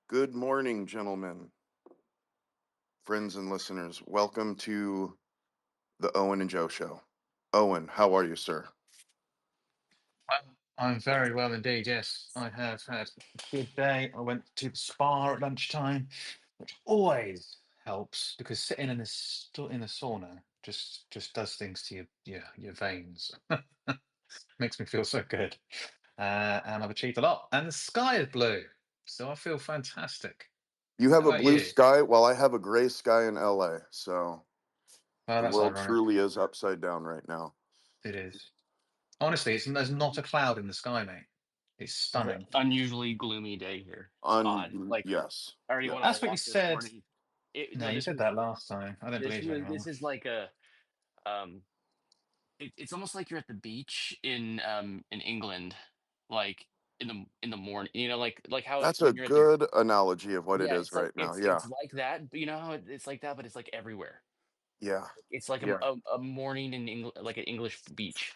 Good morning, gentlemen, friends, and listeners. Welcome to the Owen and Joe Show. Owen, how are you, sir? I'm very well indeed. Yes, I have had a good day. I went to the spa at lunchtime, which always helps because sitting in in a sauna just does things to your veins. Makes me feel so good, and I've achieved a lot. And the sky is blue, so I feel fantastic. You How have a about blue you? sky while I have a gray sky in LA. So Oh, the that's world ironic. truly is upside down right now. It is. Honestly, there's not a cloud in the sky, mate. It's It's an stunning. unusually gloomy day here. It's odd. Like Yes. I already went on a That's what you walk this said. morning. No, No, you said that last time. I don't believe you anymore. this is like a um. It's almost like you're at the beach in England, like in the morning. Like how That's a when you're at the good analogy of what it yeah. is right now. Yeah. It's like that. But you know how it's like that, but it's like everywhere. Yeah. It's like Yeah. a morning in England, like an English beach.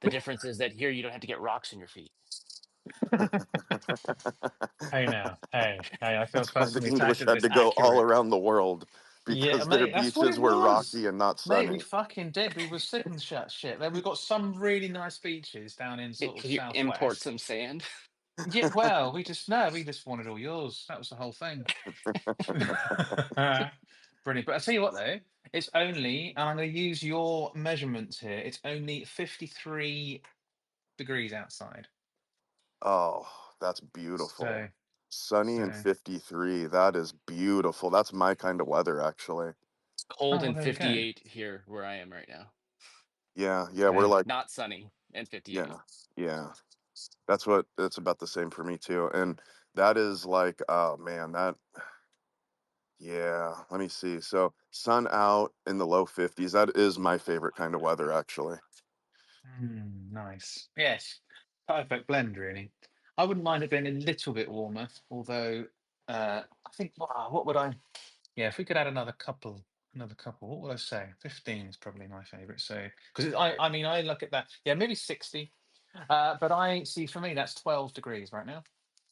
The difference is that here you don't have to get rocks in your feet. Hey now, hey, I feel That's why the personally attacked. English Is had this to go all accurate? around the world Yeah, because their mate, that's what beaches it were was. rocky and not Mate, we sunny. fucking did. We were sick and shit. Then we've got some really nice beaches down in sort of Can you import southwest. some sand? Yeah, well, we just wanted all yours. That was the whole thing. Brilliant. But I tell you what though, it's only, and I'm going to use your measurements here. It's only 53 degrees outside. Oh, that's beautiful. So, Sunny and so, 53. That is beautiful. That's my kind of weather, actually. Cold oh, well, and there you go. 58 here where I am right now. Yeah, yeah, we're So. like, Not sunny and 58. yeah, yeah. That's about the same for me too. And that is like, oh man, yeah, let me see. So, sun out in the low 50s. That is my favorite kind of weather, actually. Nice. Yes. Perfect blend, really. I wouldn't mind it being a little bit warmer, although I think wow, what would I yeah, if we could add another couple, what would I say? 15 is probably my favorite. So because I mean I look at that, yeah, maybe 60. But I see for me that's 12 degrees right now.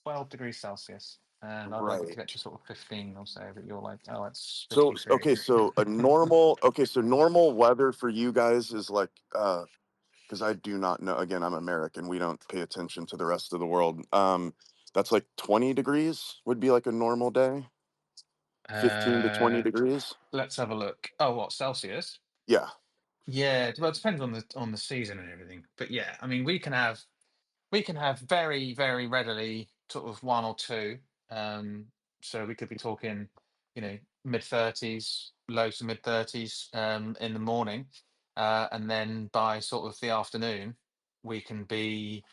12 degrees Celsius. And I'd like it to get Right. to sort of 15 or so, but you're like, oh, it's So, 53. okay, so normal weather for you guys is like, because I do not know. Again, I'm American. We don't pay attention to the rest of the world. That's like 20 degrees would be like a normal day. 15 to 20 Uh, degrees. let's have a look. Oh, what, Celsius? Yeah. Yeah, well, it depends on the season and everything. But yeah, I mean, we can have very readily sort of one or two. Um, so we could be talking, mid thirties, low to mid thirties, in the morning, and then by sort of the afternoon, we can be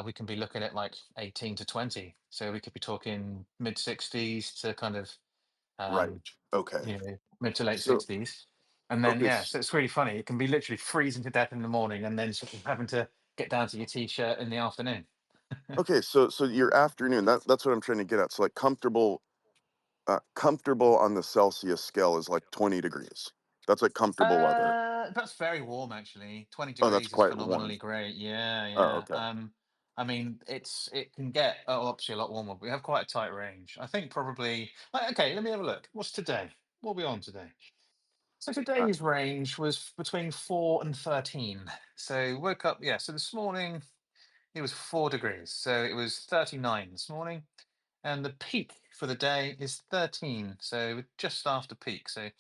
we can be looking at like 18 to 20. So we could be talking mid sixties to kind of um, Right. Okay. mid to late So 60s. And then, okay. yeah, so it's really funny. It can be literally freezing to death in the morning and then sort of having to get down to your t-shirt in the afternoon. Okay. So your afternoon. That's what I'm trying to get at. So like comfortable. Comfortable on the Celsius scale is like 20 degrees. That's like comfortable weather. That's very warm, actually. 20 Oh, that's degrees is quite warm. phenomenally great. Yeah, Oh, yeah. okay. I mean, it can get obviously a lot warmer. But we have quite a tight range. I think probably. Okay, let me have a look. What's today? What are we on today? So Uh, today's range was between 4 and 13. So woke up, yeah. So this morning it was 4 degrees. So it was 39 this morning. And the peak for the day is 13. So we're just after peak. So,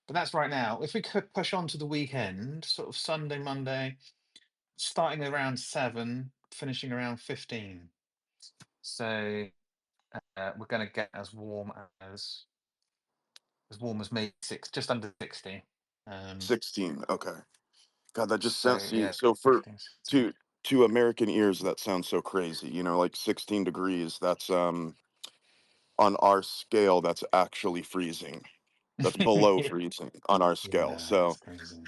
but that's right now. If we could push on to the weekend, sort of Sunday, Monday, starting around 7, finishing around 15. So we're going to get as warm as maybe just under 60. Um, 16. Okay. God, that just so sounds. See, yeah, so for 15, 16. to to American ears, that sounds so crazy. Like 16 degrees. That's on our scale. That's actually freezing. That's below Yeah, freezing on our scale. yeah, So it's crazy.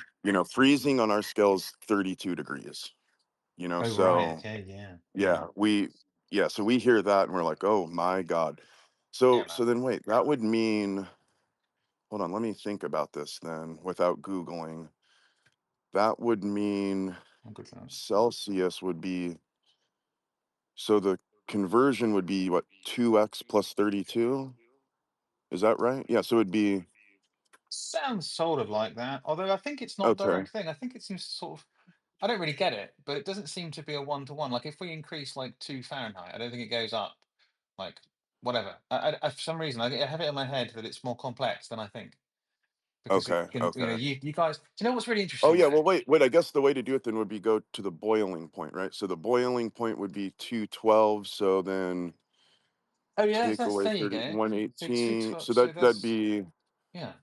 freezing on our scale is 32 degrees. Oh right, So okay, yeah, yeah, yeah, so we hear that and we're like, oh my God. yeah, So man. then wait, that would mean. Hold on, let me think about this then without Googling. That would mean I'm good for that. Celsius would be so the conversion would be what, 2x plus 32? Is that right? Yeah, so it'd be Sounds sort of like that. Although I think it's not a okay, direct thing. I think it seems to sort of. I don't really get it, but it doesn't seem to be a one to one. Like if we increase like 2 Fahrenheit, I don't think it goes up. Like whatever. For some reason, I have it in my head that it's more complex than I think because it okay, can. okay. You guys. Do you know what's really Oh interesting yeah, though? well wait, I guess the way to do it then would be go to the boiling point, right? So the boiling point would be 212, so then Oh yeah, take away there you 30, go. So two 118. twelve. So So that'd that's be yeah.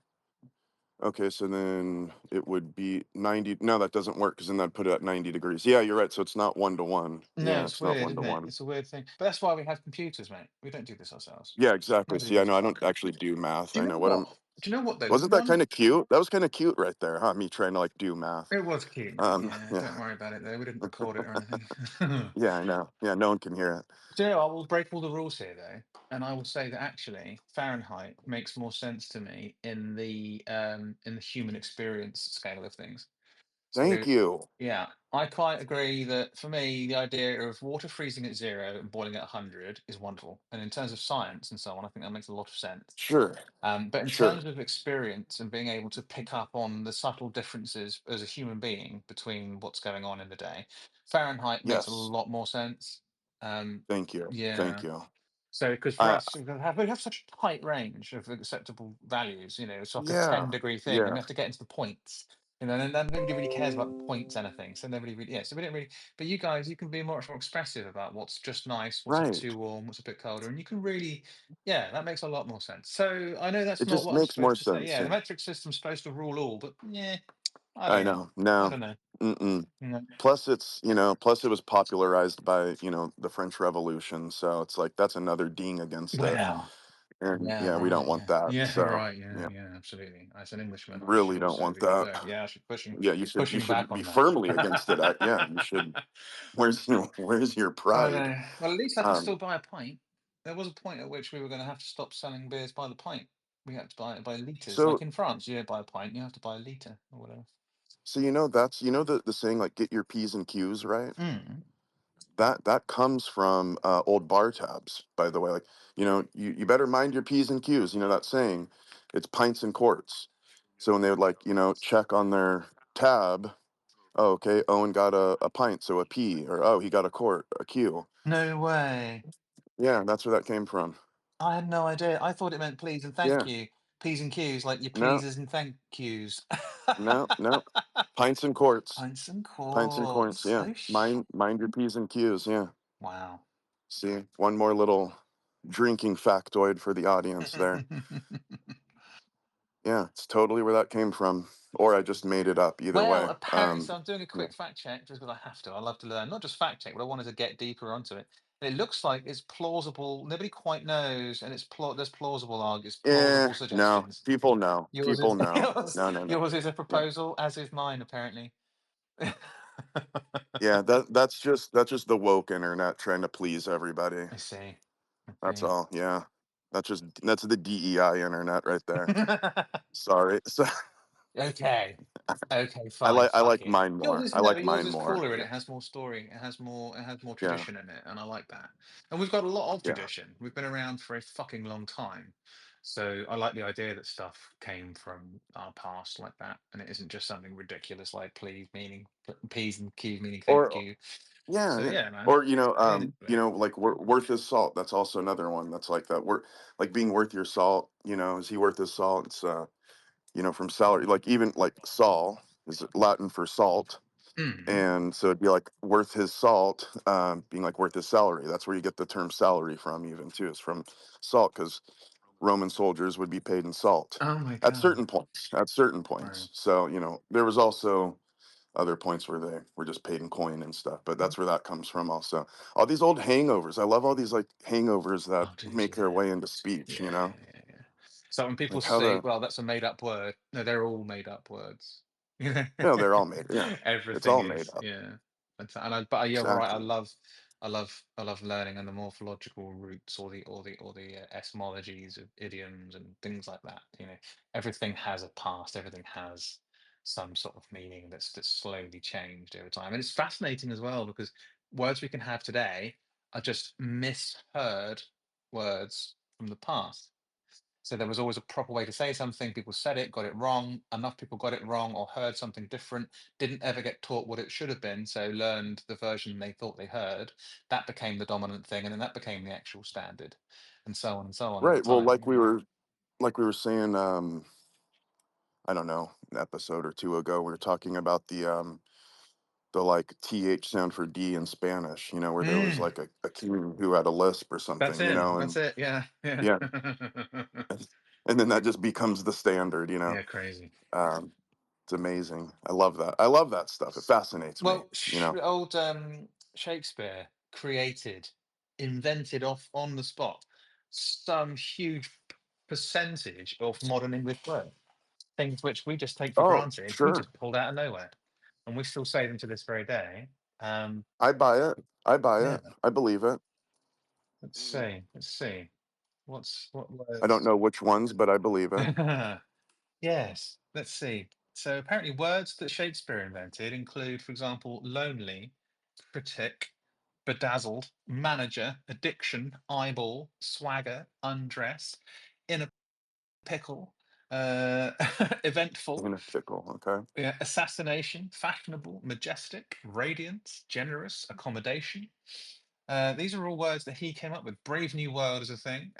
okay, so then it would be 90. No, that doesn't work because then that'd put it at 90 degrees. Yeah, you're right. So it's not 1 to 1. No, Yeah, it's it's not weird, one to isn't it? one. It's a weird thing. But that's why we have computers, mate. We don't do this ourselves. Yeah, exactly. Nobody See, I gives know a I fuck. don't actually do math. Do you I know know what I'm. what? Do you know what though? The Wasn't that kind one of cute? That was kind of cute right there, huh? Me trying to like do math. it was cute, mate. Yeah, Yeah, don't worry about it though. We didn't record it or anything. yeah, I know. Yeah, no one can hear it. Do you know, I will break all the rules here though, and I will say that actually Fahrenheit makes more sense to me in the human experience scale of things. So Thank you. yeah, I quite agree that for me the idea of water freezing at 0 and boiling at 100 is wonderful. And in terms of science and so on, I think that makes a lot of sense. Sure, But in sure. terms of experience and being able to pick up on the subtle differences as a human being between what's going on in the day, Fahrenheit makes a Yes. lot more sense. Thank you. Thank Yeah. you. So, because for Uh, us, we have such a tight range of acceptable values. It's like a yeah, 10-degree thing, and yeah. we have to get into the points. And then nobody really cares about the points anything. So nobody really, yeah. So we don't really. But you guys, you can be much more expressive about what's just nice, what's a bit Right. too warm, what's a bit colder, and you can really, yeah, that makes a lot more sense. So I know It that's not just what I'm makes more supposed to say. sense. Yeah, the Yeah. metric system's supposed to rule all, but yeah, I I don't know. know. I No. don't know. Mm-mm. No. Plus, plus it was popularized by, the French Revolution. So it's like that's another ding against it. Well, And yeah, yeah, we right. don't want Yeah, that. yeah, So right. Yeah, yeah, yeah, absolutely. As an Englishman, I really should don't also want be that. yeah, I should pushing Yeah, you pushing back should be on that. firmly against it. Yeah, you should. Where's your I pride? know. Well, at least I can Um, still buy a pint. There was a point at which we were going to have to stop selling beers by the pint. We had to buy it by liters. Like so in France, you don't buy a pint; you have to buy a liter or whatever. so that's the saying like get your P's and Q's right. Mm. That comes from old bar tabs, by the way. Like you better mind your P's and Q's. You know that saying. It's pints and quarts. So when they would like check on their tab, oh okay, Owen got a pint, so a P, or oh he got a quart, a Q. No way. Yeah, that's where that came from. I had no idea. I thought it meant please and thank Yeah, you. P's and Q's, like your no, pleases and thank yous. no, no. Pints and quarts. Pints and Pints and quarts. quarts. Yeah, Oh, mind your P's and Q's. Yeah. wow. See, one more little drinking factoid for the audience there. Yeah, it's totally where that came from, or I just made it up. Either Well, way. apparently, so I'm doing a Yeah. quick fact check just because I have to. I love to learn, not just fact check, but I wanted to get deeper onto it. And it looks like it's plausible. Nobody quite knows, and there's plausible arguments, plausible No. suggestions. People know. Yours People is know. No, no, no. yours is a Yeah. proposal, as is mine, apparently. Yeah, that's just the woke internet trying to please everybody. I see. I That's see. all. Yeah. That's the DEI internet right there. Sorry. So Okay. Okay, I fine, like fuck it. mine Yours more. is I no, but like yours mine is more. cooler and Yeah. it has more story. It has more Yeah. tradition in it, and I like that. And we've got a lot of Yeah. tradition. We've been around for a fucking long time. So I like the idea that stuff came from our past like that, and it isn't just something ridiculous like please meaning P's and Q's meaning thank Or you. yeah, So yeah. yeah, man. Or Get into it. like worth his salt. That's also another one that's like that. Like being worth your salt. Is he worth his salt? It's from salary. Like even like Saul is Latin for salt, Mhm. and so it'd be like worth his salt, being like worth his salary. That's where you get the term salary from, even too. Is from salt because Roman soldiers would be paid in salt Oh my at god. certain points. At certain Right. points. So there was also other points where they were just paid in coin and stuff, but that's where that comes from also. All these old hangovers. I love all these like hangovers that Oh, dude, make their yeah. way into speech, Yeah, yeah, yeah, yeah. So when people like how say, the "Well, that's a made-up word," no, they're all made-up words. You know, no, they're all made. Yeah. It's everything all made is, up. yeah. But you're right. Exactly. I love learning and the morphological roots or the etymologies of idioms and things like that. Everything has a past. Everything has some sort of meaning that's slowly changed over time, and it's fascinating as well because words we can have today are just misheard words from the past. So there was always a proper way to say something. People said it, got it wrong. Enough people got it wrong or heard something different, didn't ever get taught what it should have been. So learned the version they thought they heard. That became the dominant thing. And then that became the actual standard, and so on and so on over Right. Well, time. like we were saying, I don't know, an episode or two ago, we were talking about the like th sound for d in Spanish, where there was Mm, like a king who had a lisp or that's something, it. and That's it. Yeah. Yeah. yeah, and then that just becomes the standard. Yeah. Crazy. Um, it's amazing. I love that. I love that stuff. It fascinates me. Well, old Shakespeare created, invented off on the spot some huge percentage of modern English words, things which we just take for Oh, granted. He sure. just pulled out of nowhere, and we still say them to this very day. Um, I buy it. I buy yeah. it. I believe it. Let's see. Let's see. What I don't words? know which ones, but I believe it. Yes. Let's see. So apparently, words that Shakespeare invented include, for example, lonely, critic, bedazzled, manager, addiction, eyeball, swagger, undress, in a pickle, eventful, In a pickle. Okay. yeah, assassination, fashionable, majestic, radiance, generous, accommodation. These are all words that he came up with. Brave New World is a thing.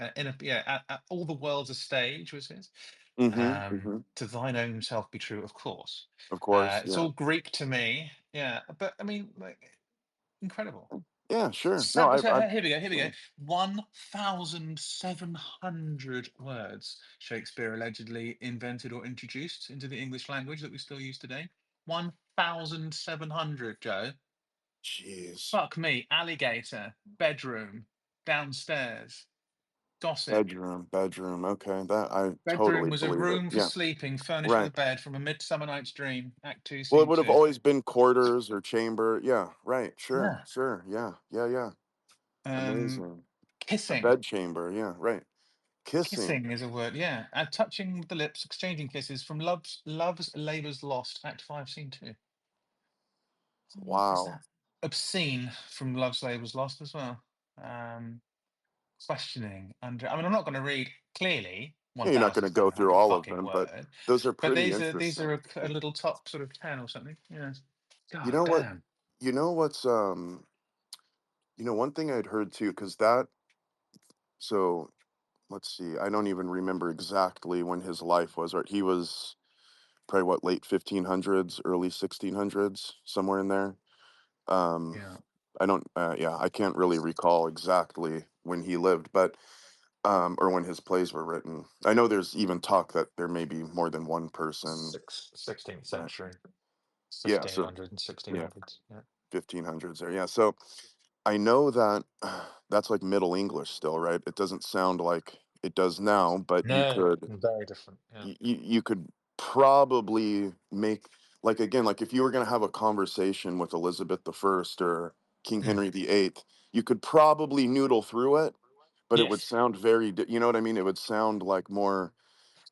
All the world's a stage was his. Mm-hmm. Mm-hmm. To thine own himself be true, of course. Of course. It's Yeah. all Greek to me. Yeah, but I mean, like, incredible. Yeah. Sure. No. So, so I. here we go. Here we go. Yeah. 1,700 words Shakespeare allegedly invented or introduced into the English language that we still use today. 1,700, Joe. Jeez. Fuck me. Alligator, bedroom, downstairs, gossip. Bedroom. Okay. That I Bedroom totally was a believe it. room for Yeah. sleeping, furnished with a Right. bed from A Midsummer Night's Dream, Act Two, Well, it Scene would have Two. always been quarters or chamber. Yeah. Right. Sure. Yeah. Sure. Yeah. Yeah. Yeah. Um, Amazing. A kissing. bed chamber. Yeah. Right. Kissing. Kissing is a word, yeah. And touching the lips, exchanging kisses from Love's Labour's Lost, Act 5, Scene 2. What is Wow. that? Obscene from Love's Labour's Lost as well. Um, questioning. I mean, I'm not going to read clearly Yeah, you're not going to go through 1,700 all of fucking them, but word, those are but pretty these are interesting. a little top sort of 10 or something. Yeah. You God know what? damn. You know what's one thing I'd heard too, because so let's see, I don't even remember exactly when his life was, right? He was probably what, late 1500s, early 1600s, somewhere in there. Um, Yeah. I don't, yeah, I can't really recall exactly when he lived, but or when his plays were written. I know there's even talk that there may be more than one person, 16th right? century, Yeah, so 1500 and yeah, 1600s. Yeah. 1500s there. Yeah, so I know that that's like Middle English still, right? It doesn't sound like it does now, but No, very different. Yeah. you could probably make, like, again, like if you were going to have a conversation with Elizabeth the First or King Mm. Henry the Eighth, you could probably noodle through it, but it would Yes. sound very, you know what I mean? It would sound like more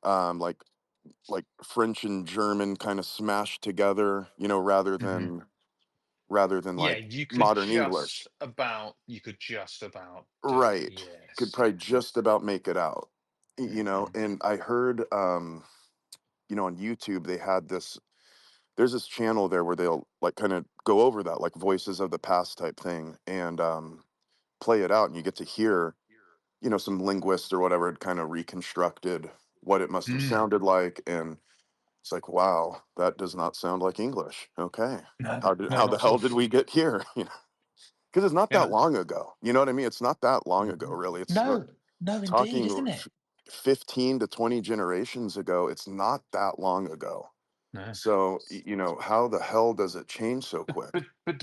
um, like like French and German kind of smashed together, Hmm. rather than Yeah, like modern English. you could just about do it. Right. Could Yes, probably yeah. just about make it out. Hmm. And I heard on YouTube they had this there's this channel there where they'll like kind of go over that like voices of the past type thing and play it out and you get to hear, some linguist or whatever had kind of reconstructed what it must have Mm. sounded like and it's like, wow, that does not sound like English. Okay. No, no, How the not at all. hell did we get here? Because it's not You that know? long ago. You know what I mean? It's not that long ago, Mhm. really. It's No, no, indeed, talking isn't it? 15 to 20 generations ago. It's not that long ago. No. So, how the hell does it change so quick?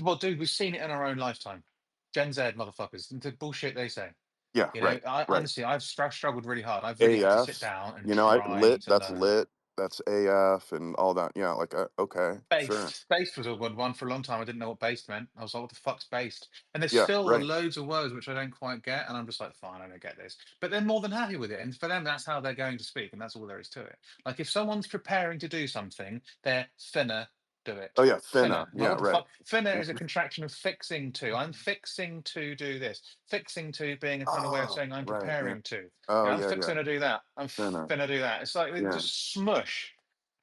Well, dude, we've seen it in our own lifetime. Gen Z motherfuckers, the bullshit they say. Yeah, right, I right. honestly, I've struggled really hard. I've really had to sit AF, down and try to that's learn. lit, that's AF and all that. Yeah, like, okay, sure. Based was a good one for a long time. I didn't know what based meant. I was like, what the fuck's based? And there's Yeah, still right. loads of words which I don't quite get. And I'm just like, fine, I don't get this. But they're more than happy with it. And for them, that's how they're going to speak. And that's all there is to it. Like if someone's preparing to do something, they're finna do it. Oh yeah, Finna. finna. Like, Yeah, what the right. fuck? Finna is a contraction of fixing to. I'm fixing to do this. Fixing to being a kind of way of Oh, saying I'm right. Yeah. preparing to. Oh Yeah, I'm yeah, yeah. fixing to do that. I'm Finna. finna do that. It's like they Yeah. just smush.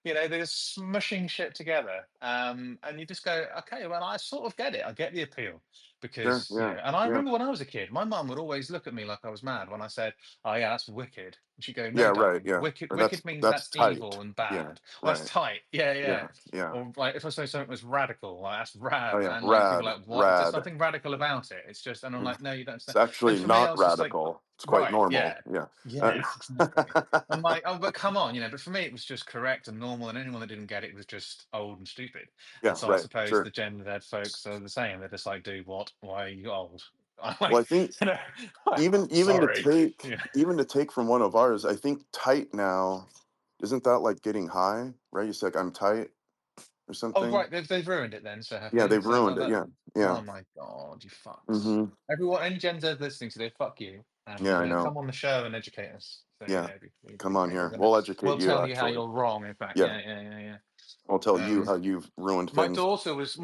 They're just smushing shit together. And you just go, okay, well, I sort of get it. I get the appeal Sure. because, Yeah. and I Yeah. remember when I was a kid, my mum would always look at me like I was mad when I said, oh yeah, that's wicked. And she'd go, no, Yeah. Right. darling, Yeah. wicked, Or wicked means that's that's tight. evil and Yeah. bad. Oh, that's Right. tight. Yeah, yeah. Yeah. Yeah. Or like if I say something was radical, like that's Oh rad. yeah. And like people Rad. are like, what? There's Rad. nothing radical about it. It's just, and I'm Mm. like, no, you don't It's understand. And actually for me, I not was just like, radical. It's quite right, normal. yeah. Yeah. Yeah, exactly. I'm like, oh, but come on, but for me, it was just correct and normal, and anyone that didn't get it was just old and stupid. And Yeah. so I Right. suppose the Sure. Gen Z folks are the same. They're just like, do what? Why are you old? I'm Well, I like, think you know, even to sorry. take Yeah. from one of ours, I think tight now, isn't that like getting high? Right? You said like, I'm tight or Oh, something. right. They've ruined it then. So have Yeah, you? they've Is that ruined like it. that? Yeah. Oh Yeah. my God, you fucks. Mm-hmm. Everyone, any Gen Z listening today, fuck you. And Yeah, I know. come on the show and educate us. So Yeah. Come on we're here. gonna, We'll educate we'll you tell you how actually. you're wrong. In fact, Yeah. yeah, yeah, yeah, I'll tell yeah. you how you've ruined My things. daughter was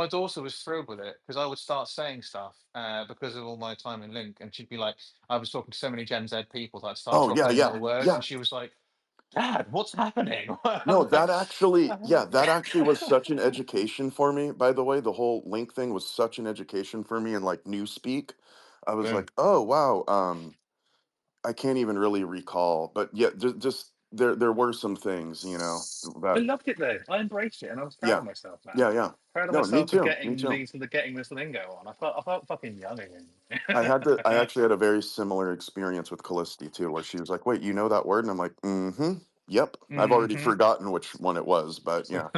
thrilled with it because I would start saying stuff because of all my time in Link, and she'd be like, I was talking to so many Gen Z people that I'd start Oh yeah, dropping in yeah. little words, Yeah. and she was like, "Dad, what's happening?" I'm No, like, that actually was such an education for me, by the way. The whole link thing was such an education for me in like newspeak. I was boom. like, oh wow, I can't even really recall, but yeah, just there were some things, I that loved it though. I embraced it, and I was proud yeah, of myself, man. yeah. Proud of No, me myself for too, me getting too. getting this lingo on. I felt fucking young again. I actually had a very similar experience with Callisti too, where she was like, "Wait, you know that word?" And I'm like, "Mm-hmm, yep." I've already Hmm. forgotten which one it was, but yeah,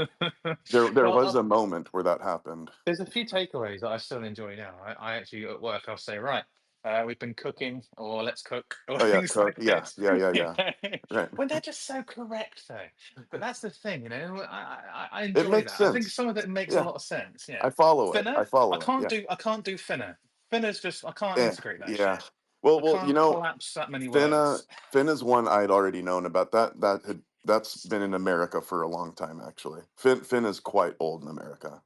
there Well, was a moment where that happened. there's a few takeaways that I still enjoy now. I actually at work I'll say, right, we've been cooking, or let's cook, or Oh yeah, things like yeah, this. yeah, yeah, yeah. Right. When they're just so correct, though. But that's the thing, I It enjoy makes that. I think sense. some of it makes a Yeah, lot of sense. I Yeah, follow it. I finna. follow it. Yeah. I can't do finna. Finna's just I can't Eh, integrate that yeah. shit. Well, I well, can't collapse that many Finna words. Finna's one I'd already known about. That's been in America for a long time actually. Finna's quite old in America.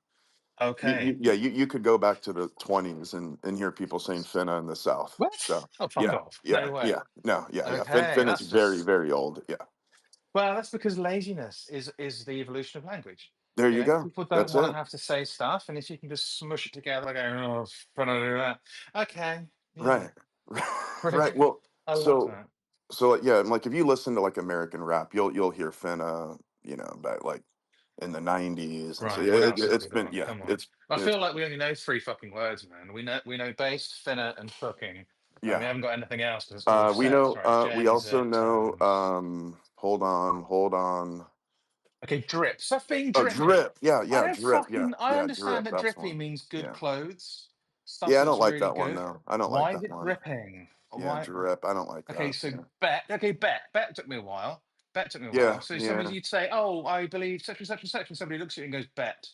Okay. Yeah, you could go back to the 20s and hear people saying Finna in the South. What? So Oh, fuck yeah, off. No way. no, yeah. Okay, Finna's that's very, just very old. Yeah. well, that's because laziness is the evolution of language. There you go. People don't That's want to it. have to say stuff, and if you can just smush it together, like, oh, fun to do that. Okay, yeah, Right. Right. brilliant. Well, I love so that. yeah, and like if you listen to like American rap, you'll hear Finna, back like in the 90s, and so Right, yeah, what else have it's we been got? Come on. I it's feel like we only know three fucking words, man. We know based, finna, and fucking, and we yeah. haven't got anything else because it's all We set as know. far as We Gen also Z know. terms. Hold on. Okay, drip. Stuff being Oh, drippy. drip. Yeah, I yeah, don't drip. fucking. I understand Drip. that That's drippy one. means good Yeah, clothes, stuff yeah. I don't that's like really that one good. though. I don't like Why is that it one. dripping? Yeah, Why? drip. I don't like Okay, that. so Yeah, bet. Okay, bet. Bet took me a while. Bet took me a while. yeah, So somebody yeah, you'd say, "Oh, I believe such and such and such," and somebody looks at you and goes, "Bet."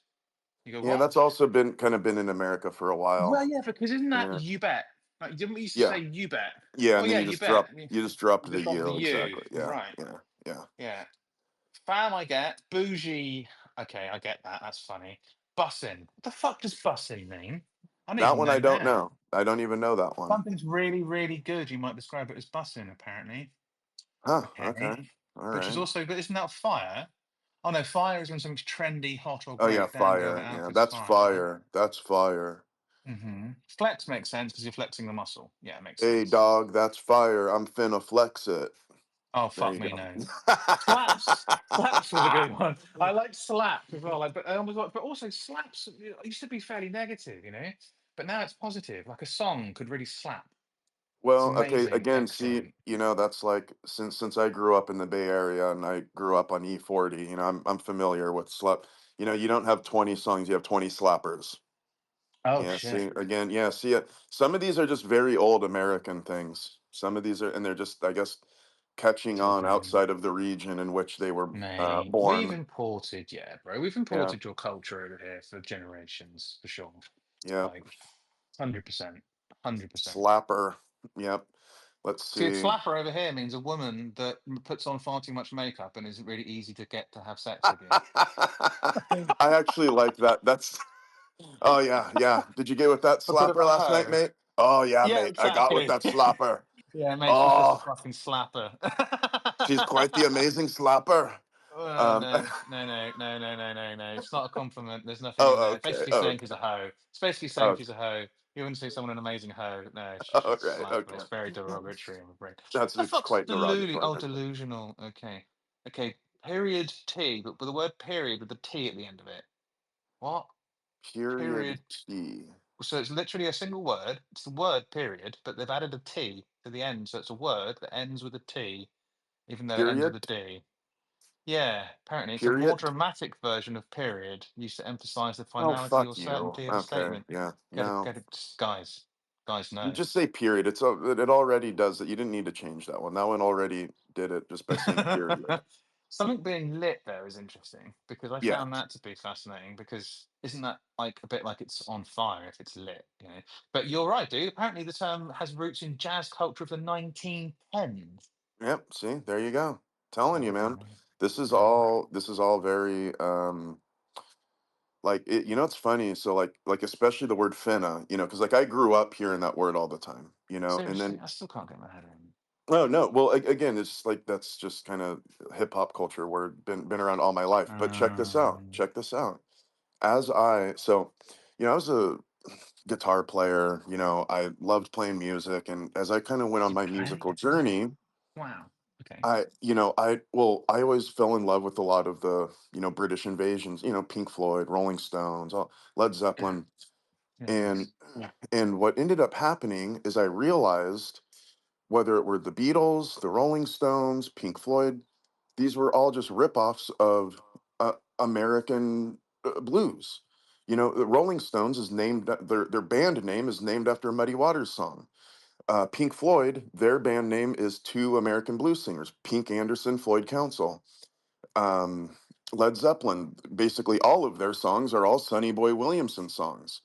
You go, yeah. "What?" That's also been in America for a Well, while. yeah, because isn't that Yeah, you bet? Like, didn't we used to say yeah, you bet? yeah. Oh And then yeah, you bet. And you just dropped you the just drop the you you. exactly. Yeah, Right. yeah, yeah. Yeah. Fam, I get. Bougie. Okay, I get that. That's funny. Bussin. What the fuck does bussin mean? I don't That even one I know don't now. know. I don't even know that one. Something's really, really good. You might describe it as bussin, apparently. Huh? Okay. Okay. All Which is right. also, but isn't that fire? Oh no, fire is when something's trendy, hot, or Oh yeah, great. Damn girl, that fire. Yeah, outfit's that's fire. fire. That's fire. Flex makes sense because you're flexing the muscle. Yeah, it makes Hey sense. dog, that's fire. I'm finna flex it. Oh There fuck you me, go. no. Slaps. Slaps was a good one. I like slaps as well. But also slaps used to be fairly negative, But now it's positive. Like a song could really slap. It's Well, okay, amazing. again, see, Excellent. that's like since I grew up in the Bay Area and I grew up on E40, I'm familiar with slap. You don't have 20 songs, you have 20 slappers. Oh Yeah, shit. see, again, yeah, see, some of these are just very old American things. Some of these are, and they're just, I guess, catching on Tipping. outside of the region in which they were Mate, we've born. imported, yeah, bro. We've Yeah, imported your culture over here for generations, for sure. yeah, Like, 100%. 100%. slapper. Yep. Let's See, a see. slapper over here means a woman that puts on far too much makeup and is really easy to get to have sex with you. I actually like that. That's oh yeah, yeah. Did you get with that A bit of slapper a last night, hoe. mate? Oh yeah, Yeah, mate. I got with exactly. that slapper. Yeah, mate, she's just a Oh, fucking slapper. she's quite the amazing slapper. Oh, Um, no, no, no, no, no, no, no, no. It's not a compliment. There's nothing in oh, there. okay. Basically Oh, saying okay. she's a hoe. It's basically saying Oh, she's a hoe. You wouldn't say someone an amazing hoe. No, she's all just a right. slapper. Okay. It's very derogatory, I'm afraid. That's The it's fuck's quite delulu? derogatory. Oh, delusional. Okay. Okay. Period T, but with the word period with the T at the end of it. What? Period Period. T. So it's literally a single word. It's the word period, but they've added a T to the end. So it's a word that ends with a T, even though it ends with a Period. D. Yeah, apparently it's a more Period. dramatic version of period, used to emphasize the Oh, finality or fuck you. certainty of a Okay. statement. Yeah. Get it, No. get it, guys. Guys, You no. just say period. It already does it. You didn't need to change that one. That one already did it just by saying period. Something being lit though is interesting because I Yeah. found that to be fascinating because isn't that like a bit like it's on fire if it's lit, you know? But you're right, dude. Apparently the term has roots in jazz culture of the 1910s. Yep. See, there you go. Telling you, There you man. go. This is There you go. all. This is all very. Like it. You know, it's funny. So like especially the word finna. You know, because like I grew up hearing that word all the time. You know, and Seriously, then I still can't get my head around. oh no. Well, again, it's like that's just kind of hip hop culture word. Been around all my life. But check this out. Um, Check this out. I was a guitar player, I loved playing music, and as I kind of went on you my play musical guitar? journey, Wow. Okay. I always fell in love with a lot of the, British invasions, Pink Floyd, Rolling Stones, Led Yeah. Zeppelin, Yeah. and Nice. what ended up happening is I realized whether it were the Beatles, the Rolling Stones, Pink Floyd, these were all just ripoffs of American blues. The Rolling Stones is named their band name is named after a Muddy Waters song. Pink Floyd, their band name is two American blues singers, Pink Anderson, Floyd Council. Um, Led Zeppelin, basically all of their songs are all Sonny Boy Williamson songs.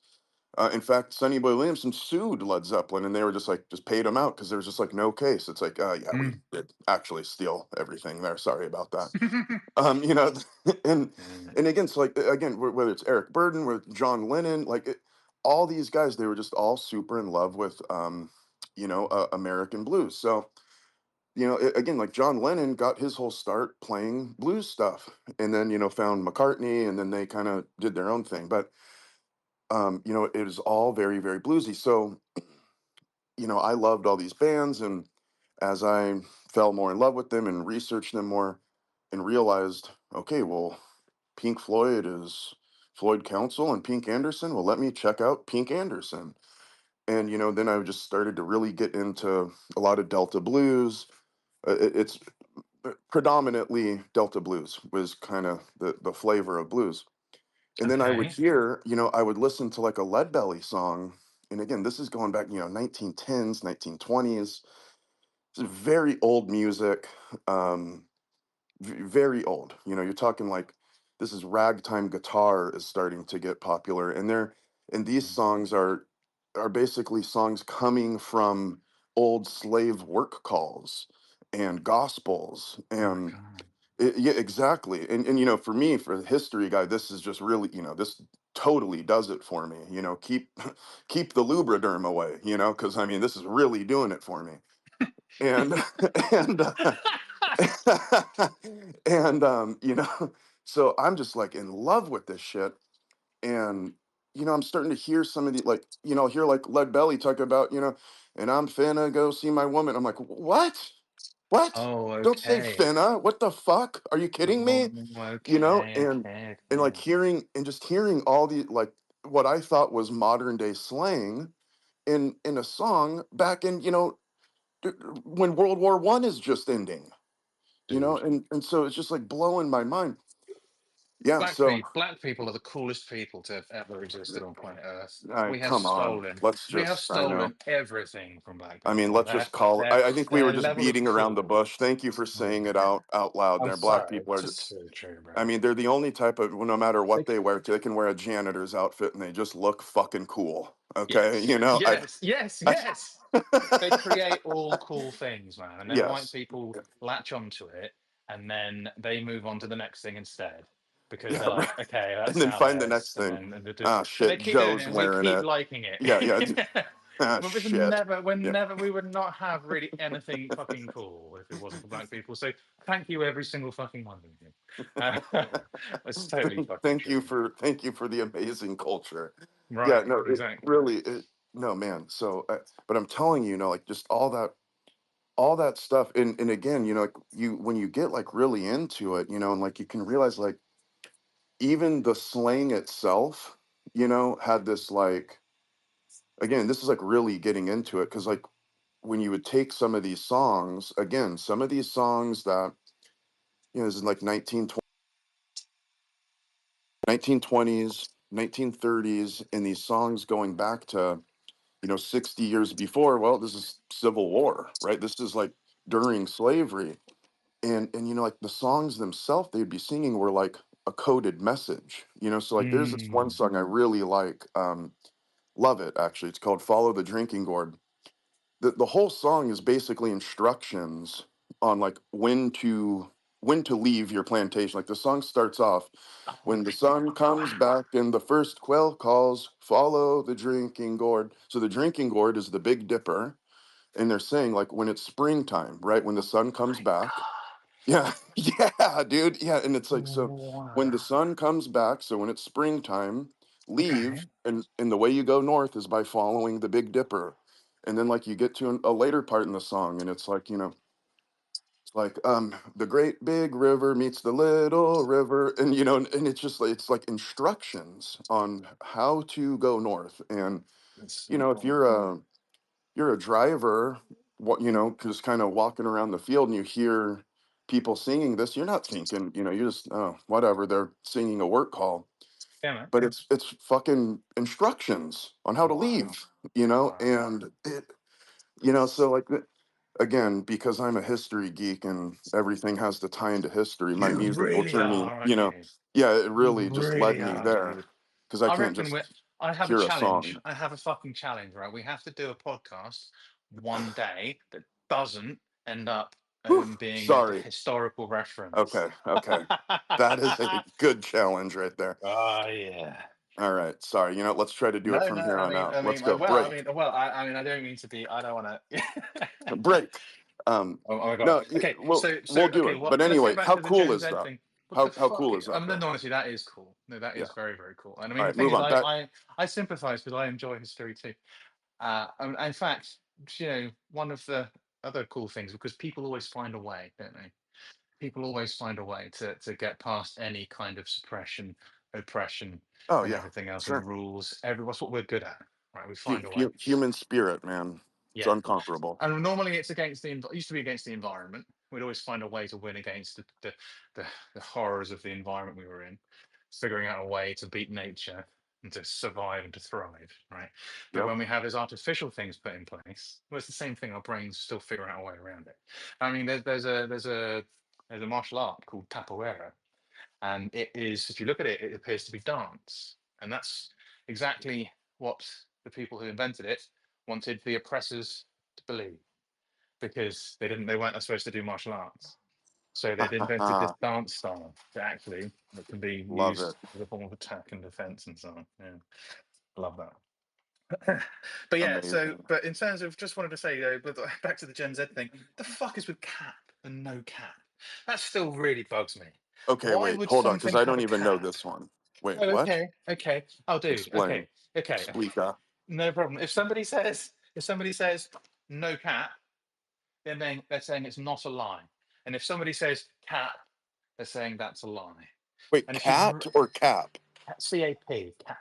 In fact, Sonny Boy Williamson sued Led Zeppelin, and they were just paid him out because there was just like no case. It's like, yeah, we Mm. did actually steal everything there. Sorry about that. You know, and Mm. and again, so like again, whether it's Eric Burden, with John Lennon, all these guys, they were just all super in love with, American blues. So again, like John Lennon got his whole start playing blues stuff, and then found McCartney, and then they kind of did their own thing. But it was all very, very bluesy. So I loved all these bands, and as I fell more in love with them and researched them more, and realized, okay, well, Pink Floyd is Floyd Council and Pink Anderson. Well, let me check out Pink Anderson. And, then I just started to really get into a lot of Delta blues. It's predominantly Delta blues was kind of the flavor of blues. And then I would Okay. hear, I would listen to like a Leadbelly song. And again, this is going back, 1910s, 1920s. It's very old music. Very old. You're talking like this is ragtime guitar is starting to get popular, and these Mm. songs are basically songs coming from old slave work calls and gospels Oh my and God. yeah, exactly. And for me, for the history guy, this is just really, this totally does it for me. Keep keep the lubriderm away, because I mean this is really doing it for me. And and and so I'm just like in love with this shit. And I'm starting to hear some of the like, hear like Lead Belly talk about, and I'm finna go see my woman. I'm like, what? Oh, Don't say okay. finna. What the fuck? Are you kidding Oh, me? okay, And okay, like okay. hearing all the like what I thought was modern day slang in a song back in, d- when World War One is just ending, Dude. and so it's just like blowing my mind. Yeah, so Black people are the coolest people to have ever existed on planet Earth. come on, let's We have just I know. stolen everything from black I mean, people. let's just call it. I think we were Their just level of beating around the cool. bush. Thank you for Oh, saying it out loud. I'm There, black sorry, people it's are just just. so true, I bro. mean, they're the only type of. Well, no matter what Like, they wear, they can wear a janitor's outfit and they just look fucking cool. Okay, yes, yes, yes, I yes. They create all cool things, man, and then white Yes. people latch onto it, and then they move on to the next thing instead because Yeah. they're Right. like, okay, And that's then now find the theirs, next and thing. then Ah, and they shit. keep doing it, Joe's and we wearing keep it. liking it. Yeah. Yeah. Ah, But we'd shit. never, Yeah. we would not have really anything fucking cool if it wasn't for black people. So thank you, every single fucking one of you. It's totally fucking true. Thank you for the amazing culture. Yeah, Right, no, it exactly. really no, man. So but I'm telling you, like just all that stuff, and again, like you when you get like really into it, and like you can realize like even the slang itself, had this like, again, this is like really getting into it, because like when you would take some of these songs, again, some of these songs that, this is like 1920s, 1930s, and these songs going back to, 60 years before. Well, this is Civil War, right? This is like during slavery. And like the songs themselves they'd be singing were like a coded message. So like there's this one Mm. song I really like, love it actually. It's called Follow the Drinking Gourd. The whole song is basically instructions on like when to leave your plantation. Like the song starts off, Oh, when the sun comes back and the first quail calls, follow the drinking gourd. So the drinking gourd is the Big Dipper, and they're saying like when it's springtime, right? When the sun comes my back. Yeah, yeah, dude. Yeah, and it's like, so when the God. sun comes back, so when it's springtime, Okay. leave, and the way you go north is by following the Big Dipper. And then like you get to a later part in the song, and it's like, it's like the great big river meets the little river, and and it's just like it's like instructions on how to go north. And That's so if cool. you're a driver, what just kind of walking around the field, and you hear people singing this, you're not thinking, you just, oh, whatever, they're singing a work call. Yeah, man. But it's fucking instructions on how to Wow. leave, Wow. and it, so like again, because I'm a history geek and everything has to tie into history, my You musical really journey, are, aren't you? yeah, it You really just led really me are, there, dude. because I I can't reckon just I have a hear a challenge. song. I have a fucking challenge, right? We have to do a podcast one day that doesn't end up Whew, being a sorry. historical reference. Okay, okay. That is a good challenge right there. Oh yeah. All right, sorry. Let's try to do it No, from no. here on out. Let's go. Well, Break. I don't mean to be. I don't want to. Break. Oh my god. No, Okay, we'll do okay. it. Well, But let's go anyway, back how to the cool Gen is Z that? thing. What the How fuck? cool is that, No, though? no, honestly, that is cool. No, that Yeah. is very, very cool. And I All mean, the right, thing move is, on. That. I sympathise because I enjoy history too. In fact, one of the other cool things, because people always find a way, don't they? People always find a way to get past any kind of suppression, oppression, Oh and yeah, everything else, and sure. rules. That's what we're good at, right? We find a way. Human spirit, man. It's Yeah. unconquerable. And normally it's against it used to be against the environment. We'd always find a way to win against the horrors of the environment we were in, figuring out a way to beat nature and to survive and to thrive, right? But Yep. when we have those artificial things put in place, well, it's the same thing. Our brains still figure out a way around it. I mean, there's a martial art called capoeira, and it is, if you look at it, it appears to be dance, and that's exactly what the people who invented it wanted the oppressors to believe, because they weren't supposed to do martial arts, so they'd invented this dance style that can be Love it. used as a form of attack and defense and so on. Yeah, love that. But yeah, Amazing. but in terms of, just wanted to say, but back to the Gen Z thing, the fuck is with cap and no cap? That still really bugs me. Okay, Why wait, would hold on, because something I have don't a even know cap? this one. Wait, Oh, what? okay, okay. Oh, dude, Explain. okay, okay. Explica. No problem. If somebody says no cap, they're saying it's not a lie. And if somebody says cap, they're saying that's a lie. Wait, And if cat you or cap? cap, that